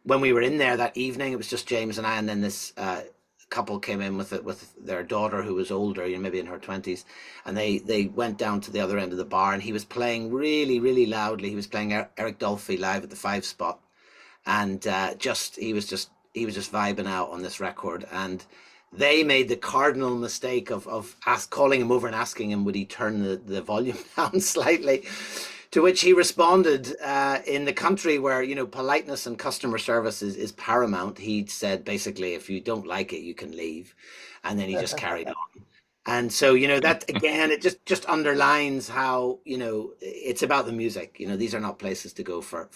when we were in there that evening, it was just James and I, and then this couple came in with their daughter who was older, you know, maybe in her 20s, and they went down to the other end of the bar, and he was playing really, really loudly. He was playing Eric Dolphy live at the 5 Spot. And he was just vibing out on this record, and they made the cardinal mistake of calling him over and asking him would he turn the volume down slightly, to which he responded in the country where, you know, politeness and customer service is paramount. He said basically, if you don't like it, you can leave, and then he just carried on. And so, you know, that again, it just underlines how, you know, it's about the music. You know, these are not places to go for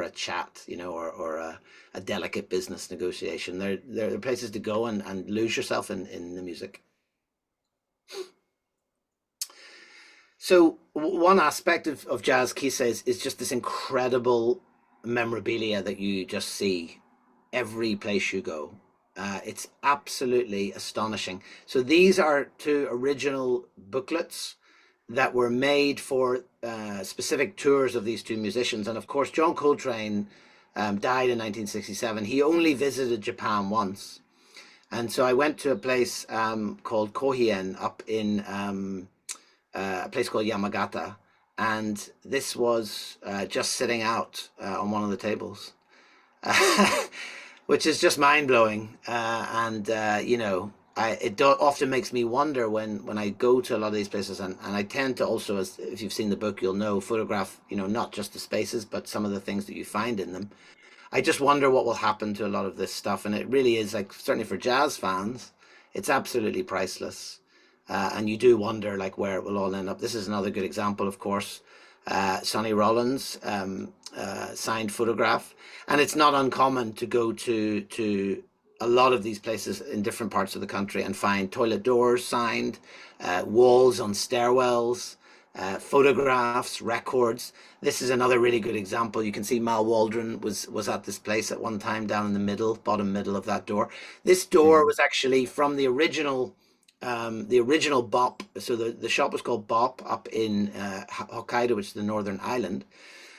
a chat, you know, or a delicate business negotiation. They're places to go and lose yourself in the music. So one aspect of Jazz Quises is just this incredible memorabilia that you just see every place you go. It's absolutely astonishing. So these are 2 original booklets that were made for specific tours of these 2 musicians. And of course, John Coltrane died in 1967. He only visited Japan once. And so I went to a place called Kohien up in a place called Yamagata. And this was just sitting out on one of the tables. Which is just mind-blowing, you know, it often makes me wonder when I go to a lot of these places, and I tend to also, as if you've seen the book, you'll know, photograph, you know, not just the spaces, but some of the things that you find in them. I just wonder what will happen to a lot of this stuff, and it really is, like, certainly for jazz fans, it's absolutely priceless, and you do wonder, like, where it will all end up. This is another good example, of course. Sonny Rollins signed photograph, and it's not uncommon to go to a lot of these places in different parts of the country and find toilet doors signed, walls on stairwells, photographs, records. This is another really good example. You can see Mal Waldron was at this place at one time, down in the middle, bottom middle of that door. This door was actually from the original Bop. So the shop was called Bop up in Hokkaido, which is the northern island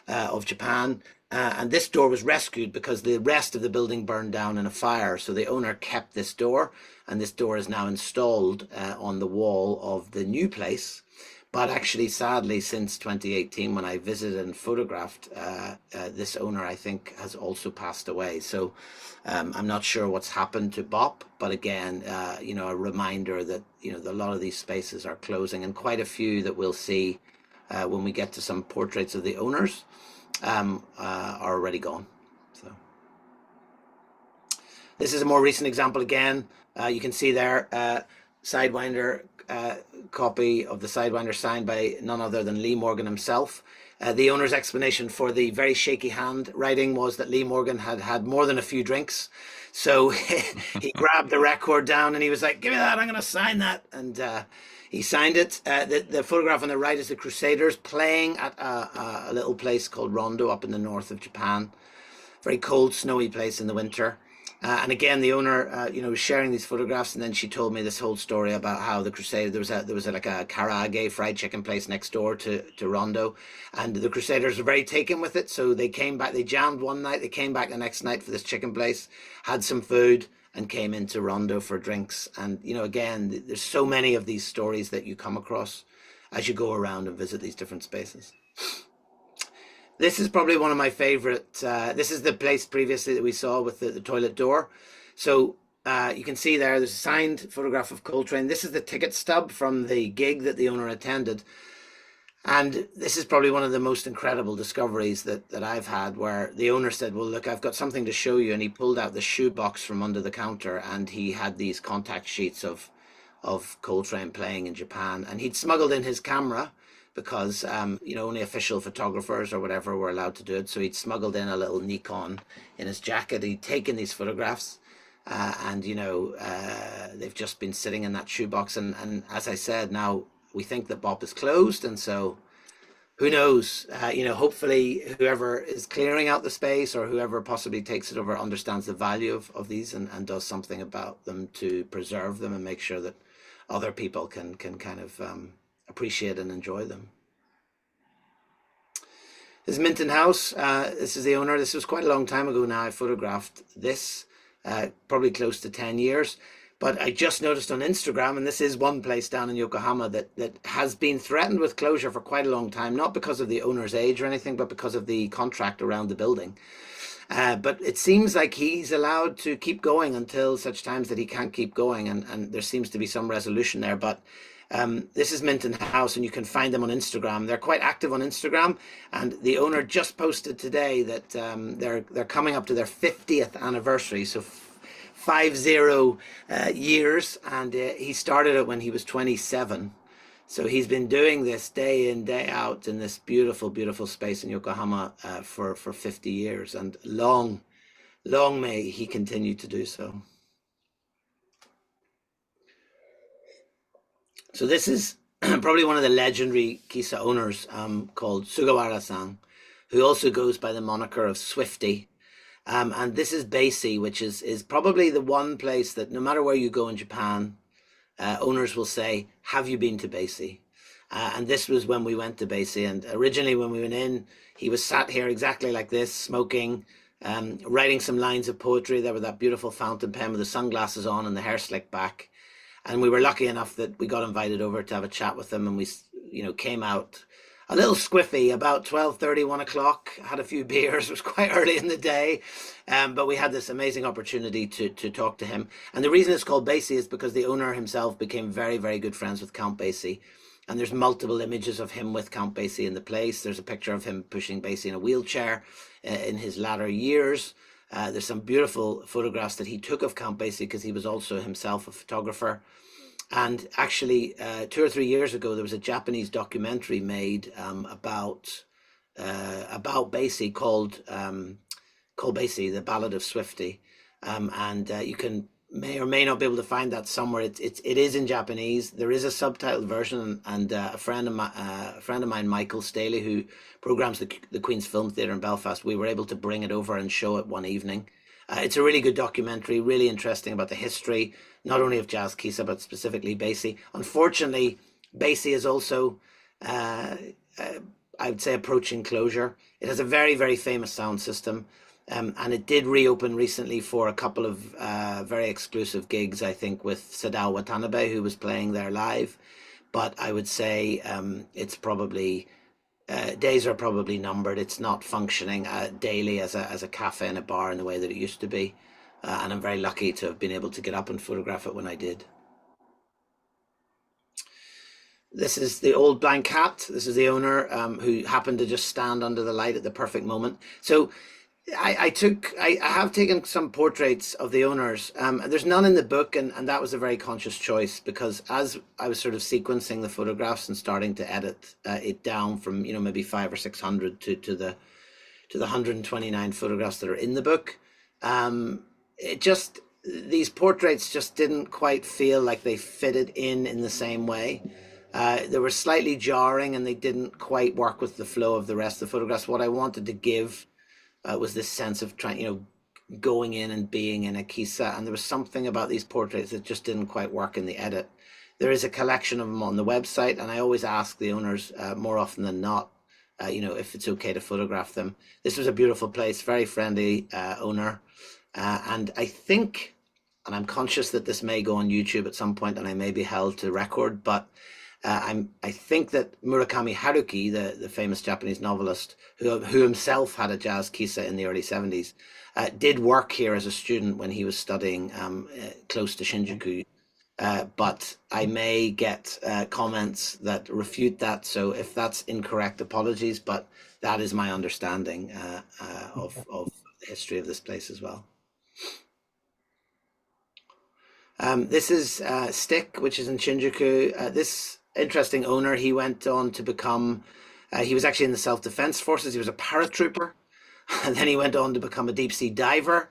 of Japan. And this door was rescued because the rest of the building burned down in a fire. So the owner kept this door, and this door is now installed on the wall of the new place. But actually, sadly, since 2018, when I visited and photographed, this owner, I think, has also passed away. So I'm not sure what's happened to Bop. But again, you know, a reminder that, you know, a lot of these spaces are closing, and quite a few that we'll see when we get to some portraits of the owners are already gone. So This is a more recent example again. You can see there, Sidewinder, copy of the Sidewinder signed by none other than Lee Morgan himself. The owner's explanation for the very shaky handwriting was that Lee Morgan had had more than a few drinks. So he grabbed the record down and he was like, give me that, I'm going to sign that. And he signed it. The photograph on the right is the Crusaders playing at a little place called Rondo up in the north of Japan. Very cold, snowy place in the winter. And again, the owner, was sharing these photographs, and then she told me this whole story about how the Crusaders, there was like a karaage fried chicken place next door to Rondo, and the Crusaders were very taken with it. So they came back, they jammed one night, they came back the next night for this chicken place, had some food, and came into Rondo for drinks. And again, there's so many of these stories that you come across as you go around and visit these different spaces. This is probably one of my favorite. This is the place previously that we saw with the toilet door. So you can see there's a signed photograph of Coltrane. This is the ticket stub from the gig that the owner attended. And this is probably one of the most incredible discoveries that I've had, where the owner said, well, look, I've got something to show you. And he pulled out the shoebox from under the counter, and he had these contact sheets of Coltrane playing in Japan. And he'd smuggled in his camera, because only official photographers or whatever were allowed to do it. So he'd smuggled in a little Nikon in his jacket. He'd taken these photographs, and they've just been sitting in that shoebox. And as I said, now we think that BOP is closed, and so who knows? Hopefully whoever is clearing out the space, or whoever possibly takes it over, understands the value of these and does something about them to preserve them and make sure that other people can kind of appreciate and enjoy them. This is Minton House. This is the owner. This was quite a long time ago now. I photographed this, probably close to 10 years. But I just noticed on Instagram, and this is one place down in Yokohama that has been threatened with closure for quite a long time, not because of the owner's age or anything, but because of the contract around the building. But it seems like he's allowed to keep going until such times that he can't keep going, and there seems to be some resolution there. But this is Minton House, and you can find them on Instagram. They're quite active on Instagram, and the owner just posted today that they're coming up to their 50th anniversary, so 50 years, and he started it when he was 27. So he's been doing this day in, day out in this beautiful, beautiful space in Yokohama for 50 years, and long may he continue to do so. So this is probably one of the legendary Kisa owners called Sugawara-san, who also goes by the moniker of Swifty. And this is Basie, which is probably the one place that no matter where you go in Japan, owners will say, have you been to Basie? And this was when we went to Basie. And originally when we went in, he was sat here exactly like this, smoking, writing some lines of poetry there with that beautiful fountain pen with the sunglasses on and the hair slicked back. And we were lucky enough that we got invited over to have a chat with him, and we, came out a little squiffy about 12:30, 1 o'clock, had a few beers. It was quite early in the day, but we had this amazing opportunity to talk to him. And the reason it's called Basie is because the owner himself became very, very good friends with Count Basie. And there's multiple images of him with Count Basie in the place. There's a picture of him pushing Basie in a wheelchair in his latter years. There's some beautiful photographs that he took of Count Basie because he was also himself a photographer. And actually, 2 or 3 years ago, there was a Japanese documentary made about Basie called Basie, The Ballad of Swifty. And you can may or may not be able to find that somewhere. It is in Japanese. There is a subtitled version, and a friend of mine, Michael Staley, who programs the Queen's Film Theatre in Belfast, we were able to bring it over and show it one evening. It's a really good documentary, really interesting about the history, not only of Jazz Kisa, but specifically Basie. Unfortunately, Basie is also, I would say, approaching closure. It has a very, very famous sound system, and it did reopen recently for a couple of very exclusive gigs, I think, with Sadao Watanabe, who was playing there live. But I would say it's probably... days are probably numbered. It's not functioning daily as a cafe and a bar in the way that it used to be. And I'm very lucky to have been able to get up and photograph it when I did. This is the old Blind Cat. This is the owner who happened to just stand under the light at the perfect moment. So I have taken some portraits of the owners. There's none in the book, and that was a very conscious choice, because as I was sort of sequencing the photographs and starting to edit it down from, you know, maybe 500 or 600 to the 129 photographs that are in the book, it just, these portraits just didn't quite feel like they fitted in the same way. They were slightly jarring, and they didn't quite work with the flow of the rest of the photographs. What I wanted to give was this sense of trying, you know, going in and being in a kisa, and there was something about these portraits that just didn't quite work in the edit. There is a collection of them on the website, and I always ask the owners more often than not, you know, if it's okay to photograph them. This was a beautiful place, very friendly owner, and I think, and I'm conscious that this may go on YouTube at some point, and I may be held to record, but I think that Murakami Haruki, the famous Japanese novelist, who himself had a jazz kisa in the early 70s, did work here as a student when he was studying close to Shinjuku. But I may get comments that refute that. So if that's incorrect, apologies. But that is my understanding of the history of this place as well. This is Stick, which is in Shinjuku. This interesting owner, he went on to become, he was actually in the self-defense forces. He was a paratrooper, and then he went on to become a deep sea diver,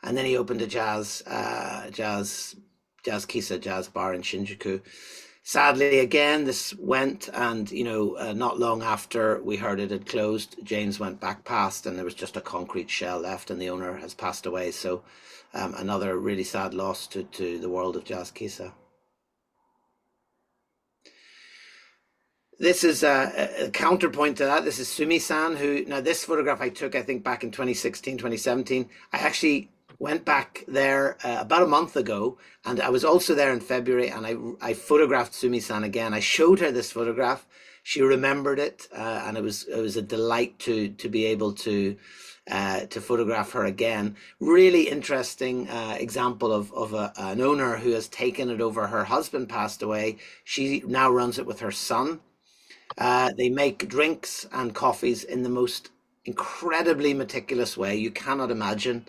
and then he opened a jazz kisa, jazz bar in Shinjuku. Sadly, again, this went, and you know, not long after we heard it had closed, James went back past, and there was just a concrete shell left, and the owner has passed away. So another really sad loss to the world of jazz kisa. This is a counterpoint to that. This is Sumi-san, who, now this photograph I took, I think back in 2016, 2017. I actually went back there about a month ago, and I was also there in February, and I photographed Sumi-san again. I showed her this photograph. She remembered it, and it was a delight to be able to photograph her again. Really interesting example of an owner who has taken it over. Her husband passed away. She now runs it with her son. They make drinks and coffees in the most incredibly meticulous way. You cannot imagine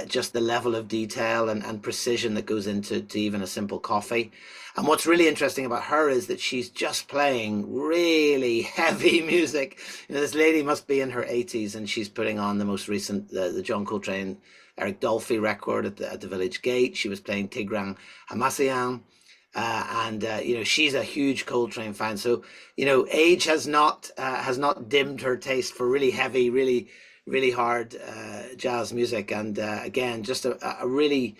just the level of detail and precision that goes into even a simple coffee. And what's really interesting about her is that she's just playing really heavy music. You know, this lady must be in her 80s, and she's putting on the most recent, the John Coltrane, Eric Dolphy record at the Village Gate. She was playing Tigran Hamasyan. And you know, she's a huge Coltrane fan, so you know, age has not dimmed her taste for really heavy, really hard jazz music. And again, just a really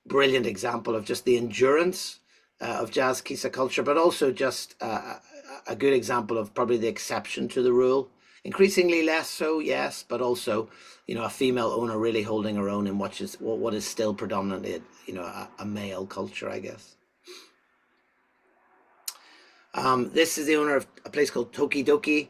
brilliant example of just the endurance of jazz kisa culture, but also just a good example of probably the exception to the rule. Increasingly less so, yes, but also, you know, a female owner really holding her own in what is still predominantly, you know, a male culture, I guess. This is the owner of a place called Tokidoki,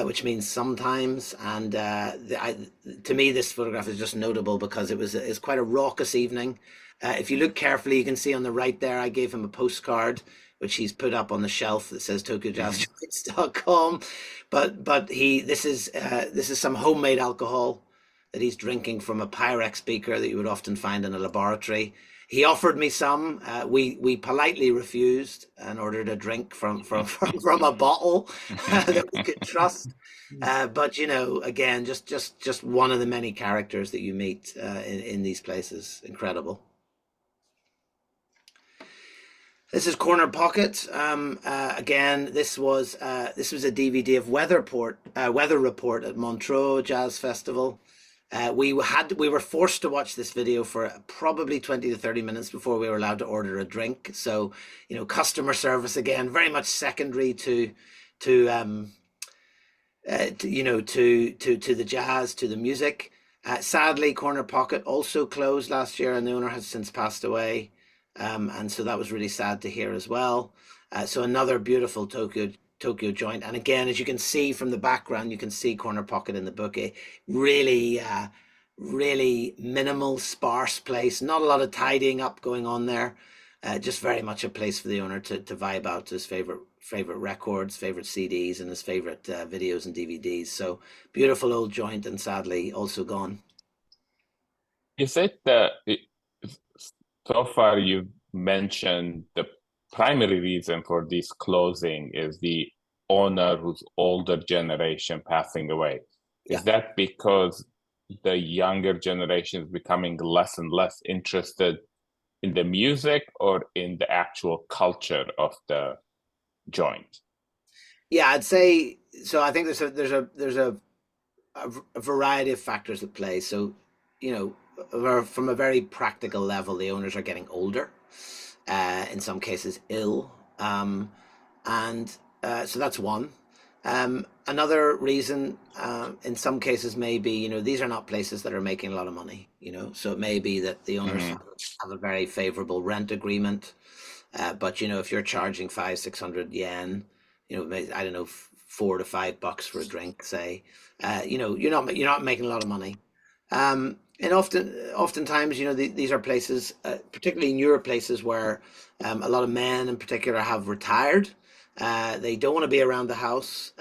which means sometimes. And to me, this photograph is just notable because it's quite a raucous evening. If you look carefully, you can see on the right there, I gave him a postcard, which he's put up on the shelf that says TokyoJazzJoints.com. But this is some homemade alcohol that he's drinking from a Pyrex beaker that you would often find in a laboratory. He offered me some. We politely refused and ordered a drink from a bottle that we could trust. But you know, again, just one of the many characters that you meet in these places. Incredible. This is Corner Pocket. Again, this was a DVD of Weather Report at Montreux Jazz Festival. We were forced to watch this video for probably 20 to 30 minutes before we were allowed to order a drink. So, you know, customer service again, very much secondary to the jazz, to the music. Sadly, Corner Pocket also closed last year, and the owner has since passed away. And so that was really sad to hear as well. So another beautiful Tokyo joint, and again, as you can see from the background, you can see Corner Pocket in the book. A really minimal, sparse place, not a lot of tidying up going on there. just very much a place for the owner to vibe out to his favorite records, favorite CDs, and his favorite videos and DVDs. So beautiful old joint, and sadly also gone. Is it so far you've mentioned the primary reason for this closing is the owner whose older generation passing away? Is that because the younger generation is becoming less and less interested in the music or in the actual culture of the joint? Yeah, I'd say so. I think there's a variety of factors at play. So, from a very practical level, the owners are getting older, in some cases ill, and so that's one. Another reason, in some cases, may be, these are not places that are making a lot of money, so it may be that the owners have a very favorable rent agreement. But, if you're charging 500-600 yen, I don't know, $4 to $5 for a drink, say, you're not making a lot of money. And oftentimes, these are places, particularly newer places where a lot of men in particular have retired. They don't want to be around the house.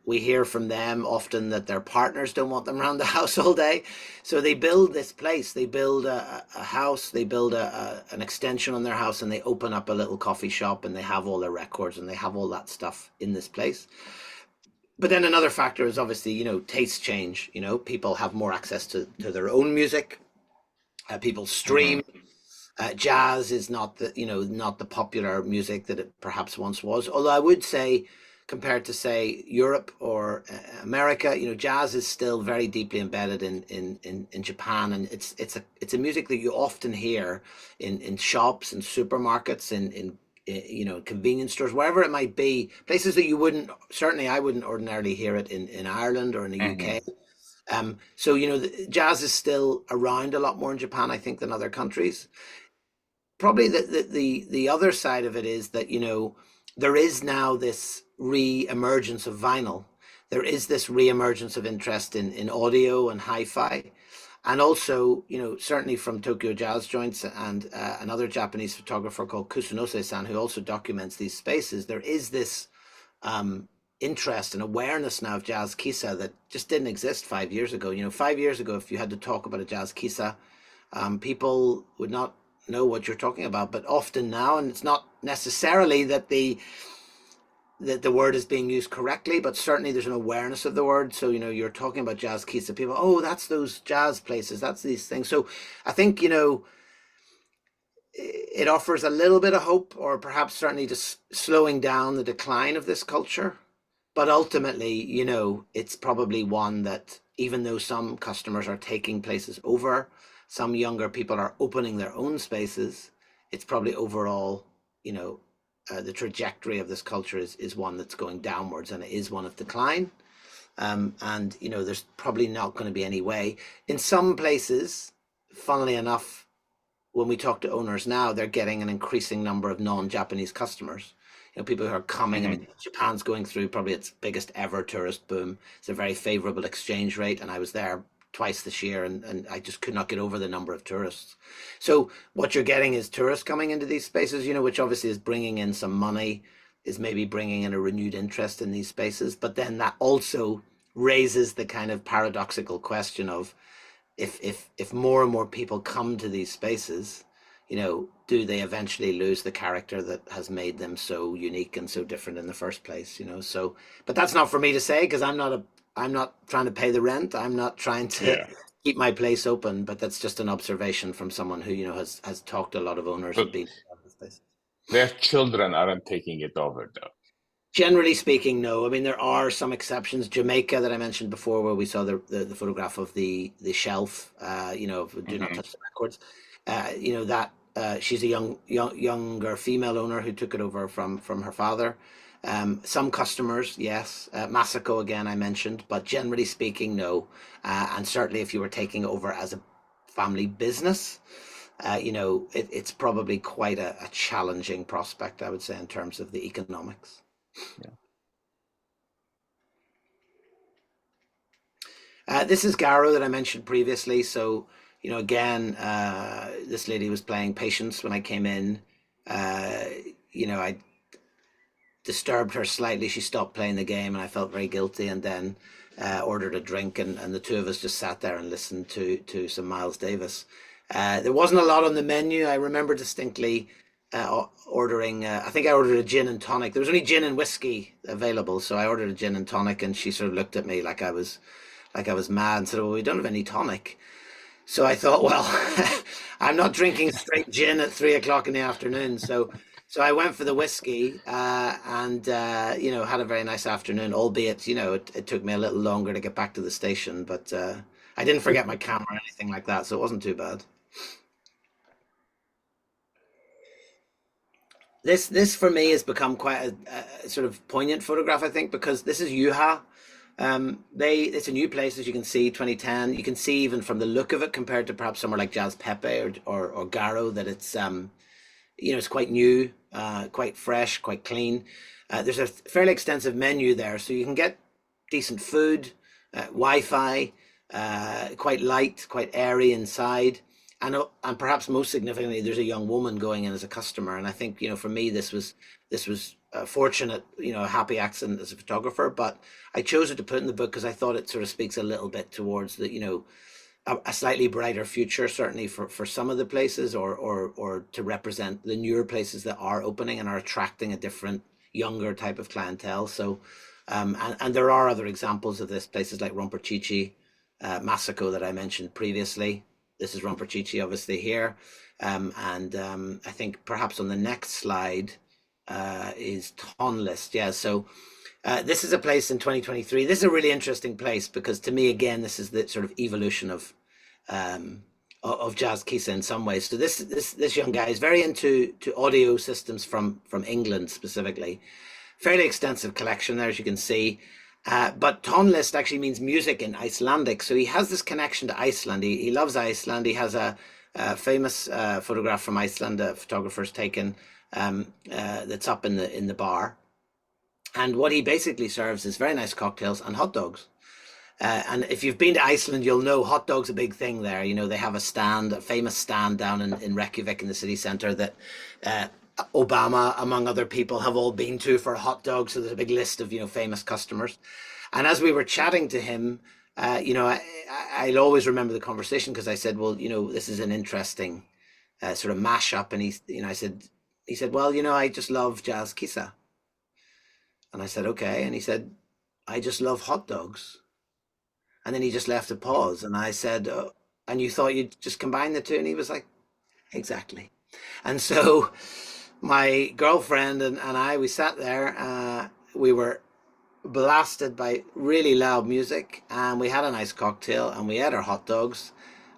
We hear from them often that their partners don't want them around the house all day. So they build this place. They build a house. They build an extension on their house, and they open up a little coffee shop, and they have all their records, and they have all that stuff in this place. But then another factor is obviously, tastes change. People have more access to their own music. People stream. Jazz is not the popular music that it perhaps once was. Although I would say, compared to say Europe or America, jazz is still very deeply embedded in Japan, and it's a music that you often hear in shops and supermarkets, in convenience stores, wherever it might be, places that I wouldn't ordinarily hear it in Ireland or in the UK. So jazz is still around a lot more in Japan, I think, than other countries. Probably the other side of it is that, there is now this re-emergence of vinyl. There is this re-emergence of interest in audio and hi-fi. And also, certainly from Tokyo Jazz Joints and another Japanese photographer called Kusunose-san, who also documents these spaces, there is this interest and awareness now of jazz kissa that just didn't exist 5 years ago. 5 years ago, if you had to talk about a jazz kissa, people would not know what you're talking about. But often now, and it's not necessarily that the word is being used correctly, but certainly there's an awareness of the word. So, you're talking about jazz kissa, people, oh, that's those jazz places, that's these things. So I think, it offers a little bit of hope, or perhaps certainly just slowing down the decline of this culture. But ultimately, it's probably one that, even though some customers are taking places over, some younger people are opening their own spaces, it's probably overall, the trajectory of this culture is one that's going downwards, and it is one of decline. And, there's probably not going to be any way. In some places, funnily enough, when we talk to owners now, they're getting an increasing number of non-Japanese customers. People who are coming. I mean, Japan's going through probably its biggest ever tourist boom. It's a very favorable exchange rate, and I was there twice this year, and I just could not get over the number of tourists. So what you're getting is tourists coming into these spaces, which obviously is bringing in some money, is maybe bringing in a renewed interest in these spaces. But then that also raises the kind of paradoxical question of, if more and more people come to these spaces, do they eventually lose the character that has made them so unique and so different in the first place? So, but that's not for me to say, because I'm not trying to pay the rent. I'm not trying to keep my place open, but that's just an observation from someone who, has talked to a lot of owners and been in this place. Their children aren't taking it over, though. Generally speaking, no. I mean, there are some exceptions. Jamaica, that I mentioned before, where we saw the photograph of the shelf, do not touch the records. She's a younger female owner who took it over from her father. Some customers, yes. Masako, again, I mentioned, but generally speaking, no. And certainly if you were taking over as a family business, it's probably quite a challenging prospect, I would say, in terms of the economics. This is Garo that I mentioned previously. So, again, this lady was playing Patience when I came in. you know, I disturbed her slightly. She stopped playing the game, and I felt very guilty. And then ordered a drink, and the two of us just sat there and listened to some Miles Davis. There wasn't a lot on the menu. I remember distinctly ordering. I think I ordered a gin and tonic. There was only gin and whiskey available, so I ordered a gin and tonic, and she sort of looked at me like I was mad and said, "Well, we don't have any tonic." So I thought, well, I'm not drinking straight gin at 3 o'clock in the afternoon. So I went for the whiskey and, you know, had a very nice afternoon, albeit, you know, it took me a little longer to get back to the station. But I didn't forget my camera or anything like that, so it wasn't too bad. This for me has become quite a sort of poignant photograph, I think, because this is Yuha. It's a new place, as you can see, 2010. You can see even from the look of it compared to perhaps somewhere like Jazz Pepe or Garo that it's you know, it's quite new, quite fresh, quite clean. There's a fairly extensive menu there, so you can get decent food, Wi-Fi, quite light, quite airy inside. And perhaps most significantly, there's a young woman going in as a customer. And I think, you know, for me, this was fortunate, you know, a happy accident as a photographer. But I chose it to put in the book because I thought it sort of speaks a little bit towards the, you know, a slightly brighter future, certainly for some of the places, or to represent the newer places that are opening and are attracting a different, younger type of clientele. So, and there are other examples of this, places like Romperchichi, Masako that I mentioned previously. This is Romperchichi, obviously, here. And I think perhaps on the next slide is Tonlist. Yeah, so this is a place in 2023. This is a really interesting place because to me, again, this is the sort of evolution of jazz kissa in some ways. So this young guy is very into audio systems from England specifically. Fairly extensive collection there, as you can see. But tonlist actually means music in Icelandic. So he has this connection to Iceland. He loves Iceland. He has a famous photograph from Iceland, a photographer's taken, that's up in the bar. And what he basically serves is very nice cocktails and hot dogs. And if you've been to Iceland, you'll know hot dogs a big thing there. You know, they have a famous stand down in Reykjavik in the city center that Obama, among other people, have all been to for hot dogs. So there's a big list of, you know, famous customers. And as we were chatting to him, you know, I'll always remember the conversation because I said, well, you know, this is an interesting sort of mashup. And he said, well, you know, I just love jazz kissa. And I said, okay. And he said, I just love hot dogs. And then he just left a pause. And I said, oh, and you thought you'd just combine the two? And he was like, exactly. And so my girlfriend and I, we sat there, we were blasted by really loud music, and we had a nice cocktail, and we ate our hot dogs.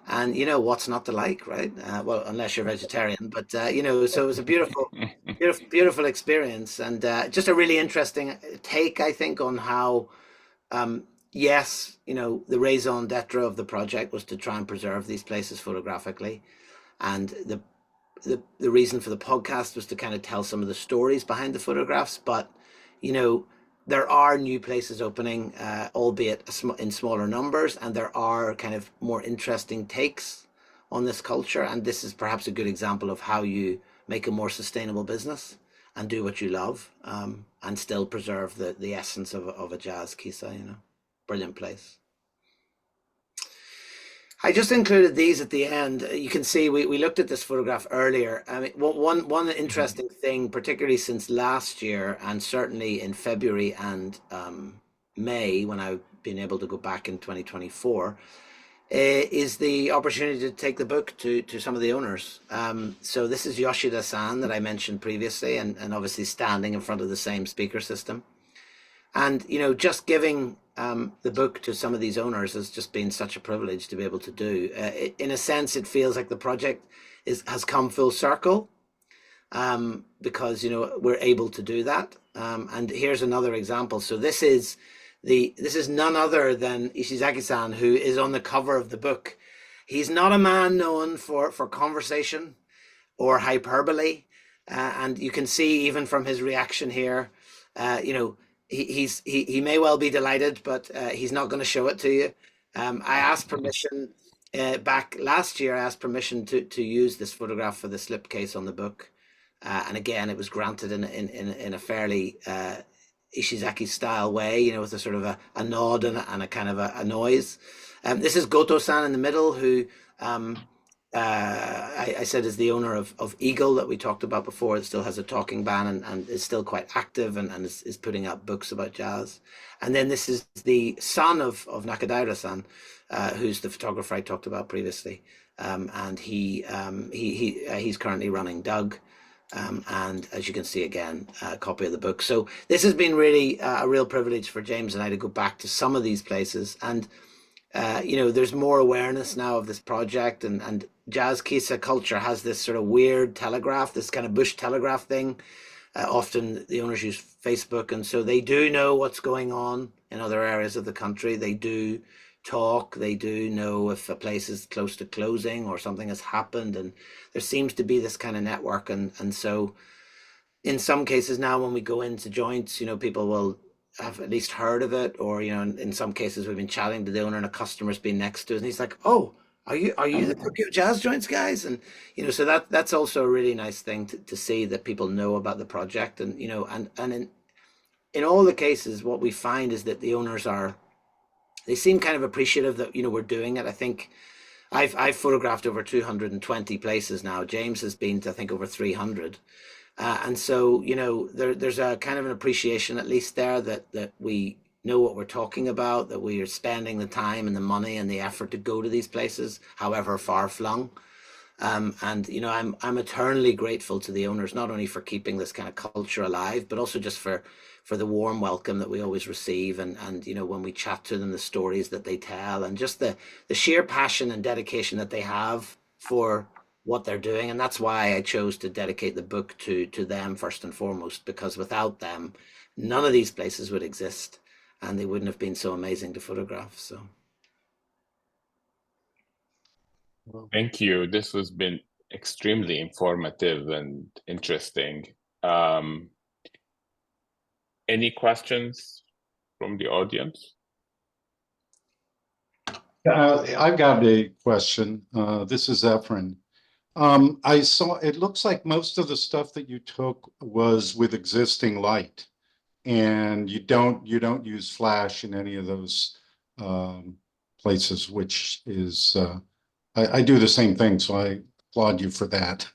And you know, what's not to like, right? Well, unless you're vegetarian, but you know, so it was a beautiful, beautiful experience, and just a really interesting take, I think, on how, yes, you know, the raison d'etre of the project was to try and preserve these places photographically, and the reason for the podcast was to kind of tell some of the stories behind the photographs. But you know, there are new places opening, albeit in smaller numbers, and there are kind of more interesting takes on this culture. And this is perhaps a good example of how you make a more sustainable business and do what you love, and still preserve the essence of a jazz kissa. You know, brilliant place. I just included these at the end. You can see we looked at this photograph earlier. I mean, one interesting thing, particularly since last year, and certainly in February and May, when I've been able to go back in 2024, is the opportunity to take the book to some of the owners. So this is Yoshida-san that I mentioned previously, and obviously standing in front of the same speaker system. And, you know, just giving the book to some of these owners has just been such a privilege to be able to do. In a sense, it feels like the project has come full circle, because, you know, we're able to do that. And here's another example. So this is none other than Ishizaki-san, who is on the cover of the book. He's not a man known for conversation or hyperbole. And you can see even from his reaction here, you know, he may well be delighted, but he's not going to show it to you. I asked permission back last year. I asked permission to use this photograph for the slipcase on the book, And again, it was granted in a fairly Ishizaki style way, you know, with a sort of a nod and a kind of a noise. This is Goto-san in the middle, who I said is the owner of Eagle that we talked about before. It still has a talking ban and is still quite active and is putting out books about jazz. And then this is the son of Nakadaira-san, who's the photographer I talked about previously. And he's currently running Doug. And as you can see again, a copy of the book. So this has been really a real privilege for James and I to go back to some of these places. And, you know, there's more awareness now of this project, and Jazz Kisa culture has this sort of weird telegraph, this kind of bush telegraph thing. Often the owners use Facebook, and so they do know what's going on in other areas of the country. They do talk, they do know if a place is close to closing or something has happened, and there seems to be this kind of network. And so in some cases now when we go into joints, you know, people will have at least heard of it, or, you know, in some cases we've been chatting to the owner and a customer's been next to us and he's like, oh, are you the Tokyo Jazz Joints guys? And, you know, so that's also a really nice thing to see, that people know about the project. And, you know, and in all the cases, what we find is that the owners they seem kind of appreciative that, you know, we're doing it. I think I've photographed over 220 places now. James has been to, I think, over 300. And so, you know, there's a kind of an appreciation, at least there, that we know what we're talking about, that we are spending the time and the money and the effort to go to these places, however far flung. And, you know, I'm eternally grateful to the owners, not only for keeping this kind of culture alive, but also just for the warm welcome that we always receive. And, you know, when we chat to them, the stories that they tell, and just the sheer passion and dedication that they have for what they're doing. And that's why I chose to dedicate the book to them first and foremost, because without them, none of these places would exist and they wouldn't have been so amazing to photograph. So. Thank you. This has been extremely informative and interesting. Any questions from the audience? I've got a question. This is Efrain. I saw, it looks like most of the stuff that you took was with existing light, and you don't use flash in any of those places, which is, I do the same thing, so I applaud you for that,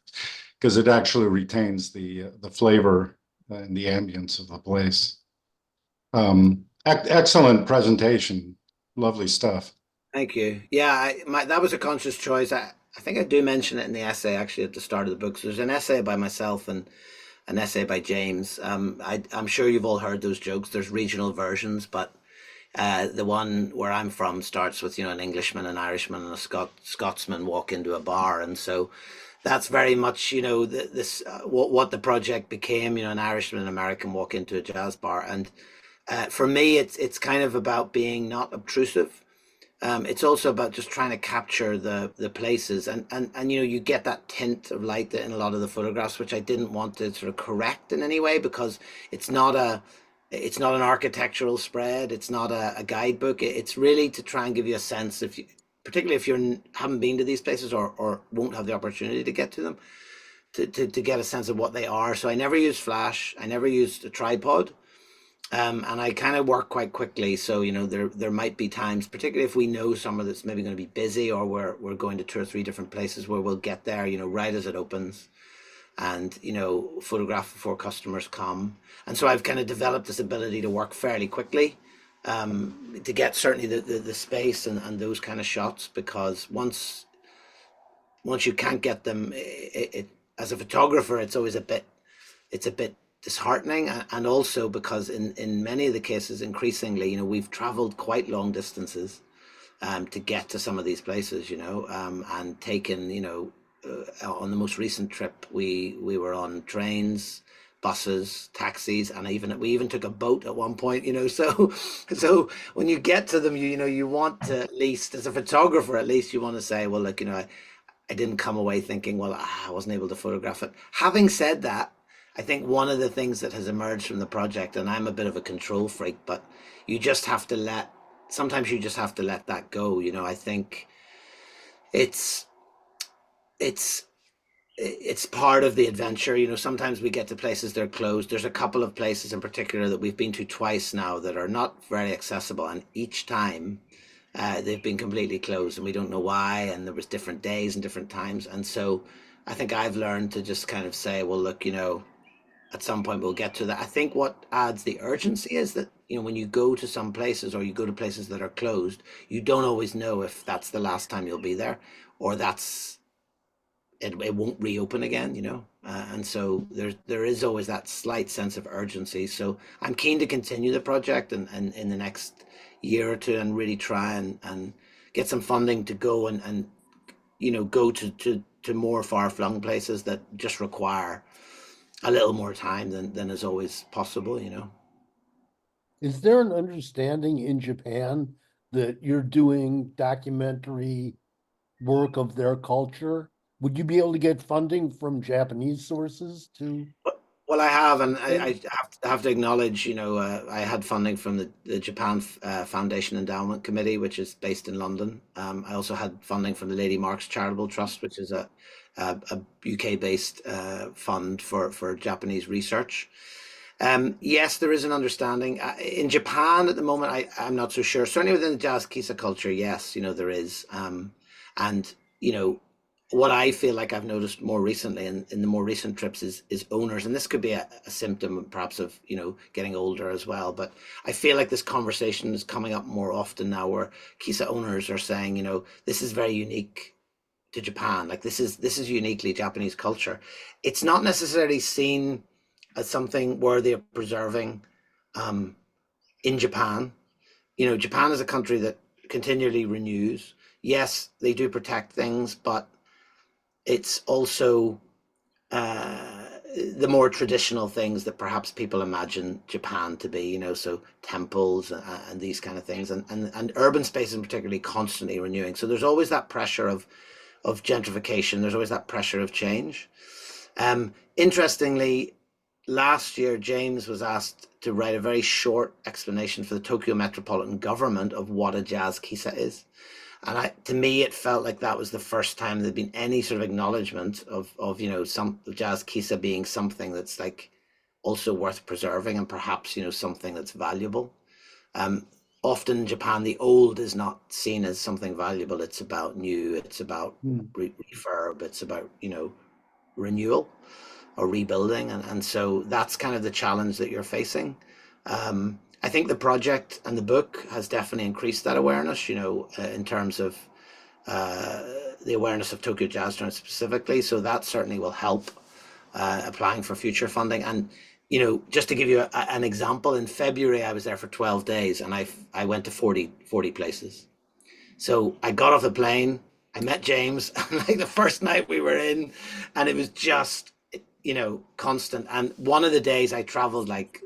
because it actually retains the flavor and the ambience of the place. Excellent presentation, lovely stuff. Thank you. Yeah, that was a conscious choice. I think I do mention it in the essay actually at the start of the book. So there's an essay by myself and an essay by James. I'm sure you've all heard those jokes. There's regional versions, but the one where I'm from starts with, you know, an Englishman, an Irishman, and a Scotsman walk into a bar, and so that's very much, you know, what the project became. You know, an Irishman and an American walk into a jazz bar, and for me, it's kind of about being not obtrusive. It's also about just trying to capture the places, and you know, you get that tint of light in a lot of the photographs, which I didn't want to sort of correct in any way, because it's not an architectural spread, it's not a guidebook. It's really to try and give you a sense, particularly if you haven't been to these places or won't have the opportunity to get to them, to get a sense of what they are. So I never used flash, I never used a tripod. And I kind of work quite quickly. So, you know, there might be times, particularly if we know somewhere that's maybe going to be busy, or we're going to 2 or 3 different places, where we'll get there, you know, right as it opens, and, you know, photograph before customers come. And so I've kind of developed this ability to work fairly quickly, to get certainly the space and those kind of shots, because once you can't get them, as a photographer, it's always a bit disheartening. And also because in many of the cases, increasingly, you know, we've traveled quite long distances to get to some of these places, you know, and taken, you know, on the most recent trip, we were on trains, buses, taxis, and we even took a boat at one point, you know. So when you get to them, you know, you want to, at least as a photographer, at least you want to say, well, look, you know, I didn't come away thinking, well, I wasn't able to photograph it. Having said that, I think one of the things that has emerged from the project, and I'm a bit of a control freak, but sometimes you just have to let that go. You know, I think it's it's part of the adventure. You know, sometimes we get to places that are closed. There's a couple of places in particular that we've been to twice now that are not very accessible, and each time they've been completely closed, and we don't know why. And there was different days and different times, and so I think I've learned to just kind of say, well, look, you know, at some point we'll get to that. I think what adds the urgency is that, you know, when you go to some places or you go to places that are closed, you don't always know if that's the last time you'll be there, or it won't reopen again, you know. And so there is always that slight sense of urgency. So I'm keen to continue the project and in the next year or two, and really try and get some funding to go and you know, go to more far-flung places that just require a little more time than is always possible, you know. Is there an understanding in Japan that you're doing documentary work of their culture? Would you be able to get funding from Japanese sources to? Well, I have, and I have to acknowledge, you know, I had funding from the Japan Foundation Endowment Committee, which is based in London. I also had funding from the Lady Marks Charitable Trust, which is a UK-based fund for Japanese research. Yes, there is an understanding. In Japan at the moment, I'm not so sure. Certainly within the jazz kisa culture, yes, you know, there is. And, you know, what I feel like I've noticed more recently in the more recent trips is owners, and this could be a symptom perhaps of, you know, getting older as well, but I feel like this conversation is coming up more often now where kisa owners are saying, you know, this is very unique to Japan. Like this is uniquely Japanese culture. It's not necessarily seen as something worthy of preserving in Japan. You know, Japan is a country that continually renews. Yes, they do protect things, but it's also the more traditional things that perhaps people imagine Japan to be, you know, so temples and these kind of things, and urban spaces particularly constantly renewing. So there's always that pressure of gentrification. There's always that pressure of change. Interestingly, last year, James was asked to write a very short explanation for the Tokyo Metropolitan Government of what a jazz kisa is. And to me, it felt like that was the first time there'd been any sort of acknowledgement of you know, some jazz kisa being something that's like also worth preserving, and perhaps, you know, something that's valuable. Often in Japan, the old is not seen as something valuable. It's about new. It's about refurb. It's about, you know, renewal or rebuilding, and so that's kind of the challenge that you're facing. I think the project and the book has definitely increased that awareness, you know, in terms of the awareness of Tokyo Jazz Joint specifically. So that certainly will help applying for future funding. And, you know, just to give you an example, in February, I was there for 12 days and I went to 40 places. So I got off the plane, I met James, like the first night we were in, and it was just, you know, constant. And one of the days I traveled like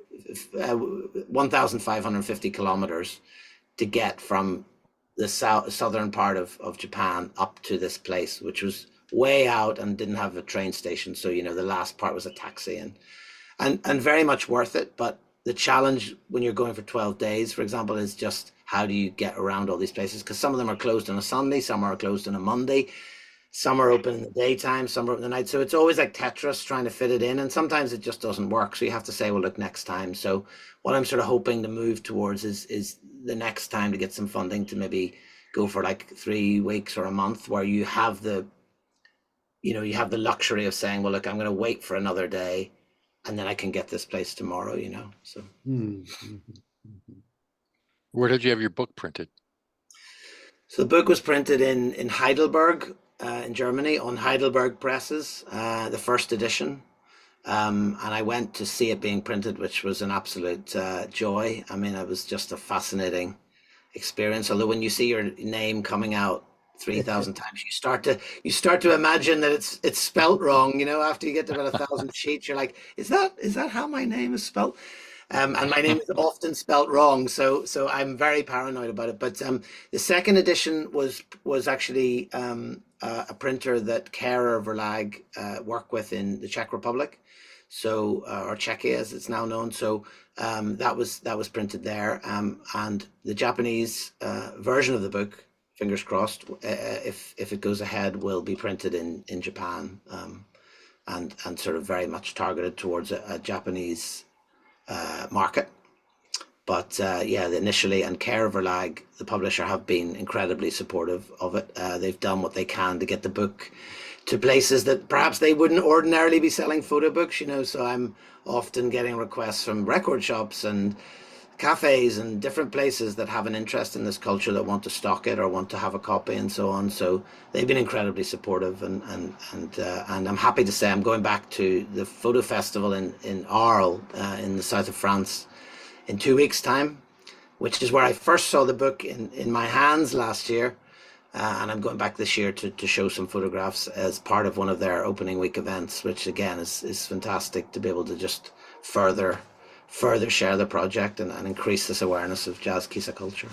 1,550 kilometers to get from the southern part of Japan up to this place, which was way out and didn't have a train station. So, you know, the last part was a taxi, and very much worth it. But the challenge when you're going for 12 days, for example, is just how do you get around all these places? Because some of them are closed on a Sunday, some are closed on a Monday, some are open in the daytime, some are open at night. So it's always like Tetris trying to fit it in. And sometimes it just doesn't work. So you have to say, well, look, next time. So what I'm sort of hoping to move towards is the next time to get some funding to maybe go for like 3 weeks or a month, where you have the, you know, you have the luxury of saying, well, look, I'm going to wait for another day and then I can get this place tomorrow, you know, so. Where did you have your book printed? So the book was printed in Heidelberg, in Germany, on Heidelberg presses, the first edition. And I went to see it being printed, which was an absolute joy. I mean, it was just a fascinating experience. Although when you see your name coming out 3,000 times, you start to imagine that it's spelt wrong. You know, after you get to about 1,000 sheets, you're like, is that how my name is spelt? And my name is often spelt wrong, so I'm very paranoid about it. But the second edition was actually a printer that Hrayr Verlag work with in the Czech Republic, so or Czechia as it's now known. So that was printed there, and the Japanese version of the book, fingers crossed, if it goes ahead, will be printed in Japan. and sort of very much targeted towards a Japanese market. But yeah, initially, and Care Verlag, the publisher, have been incredibly supportive of it. They've done what they can to get the book to places that perhaps they wouldn't ordinarily be selling photo books, you know. So I'm often getting requests from record shops and cafes and different places that have an interest in this culture that want to stock it or want to have a copy and so on. So they've been incredibly supportive, and I'm happy to say I'm going back to the photo festival in Arles in the south of France in 2 weeks' time, which is where I first saw the book in my hands last year. And I'm going back this year to show some photographs as part of one of their opening week events, which again is fantastic to be able to just further share the project and increase this awareness of jazz kisa culture.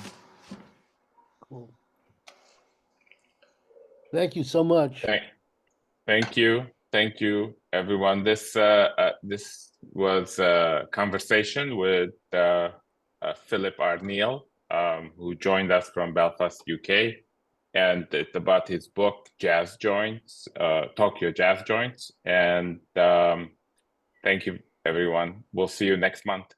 Cool. Thank you so much. Thank you, everyone. This was a conversation with Philip Arneill, who joined us from Belfast, UK, and it's about his book Jazz Joints, Tokyo Jazz Joints. And thank you, everyone. We'll see you next month.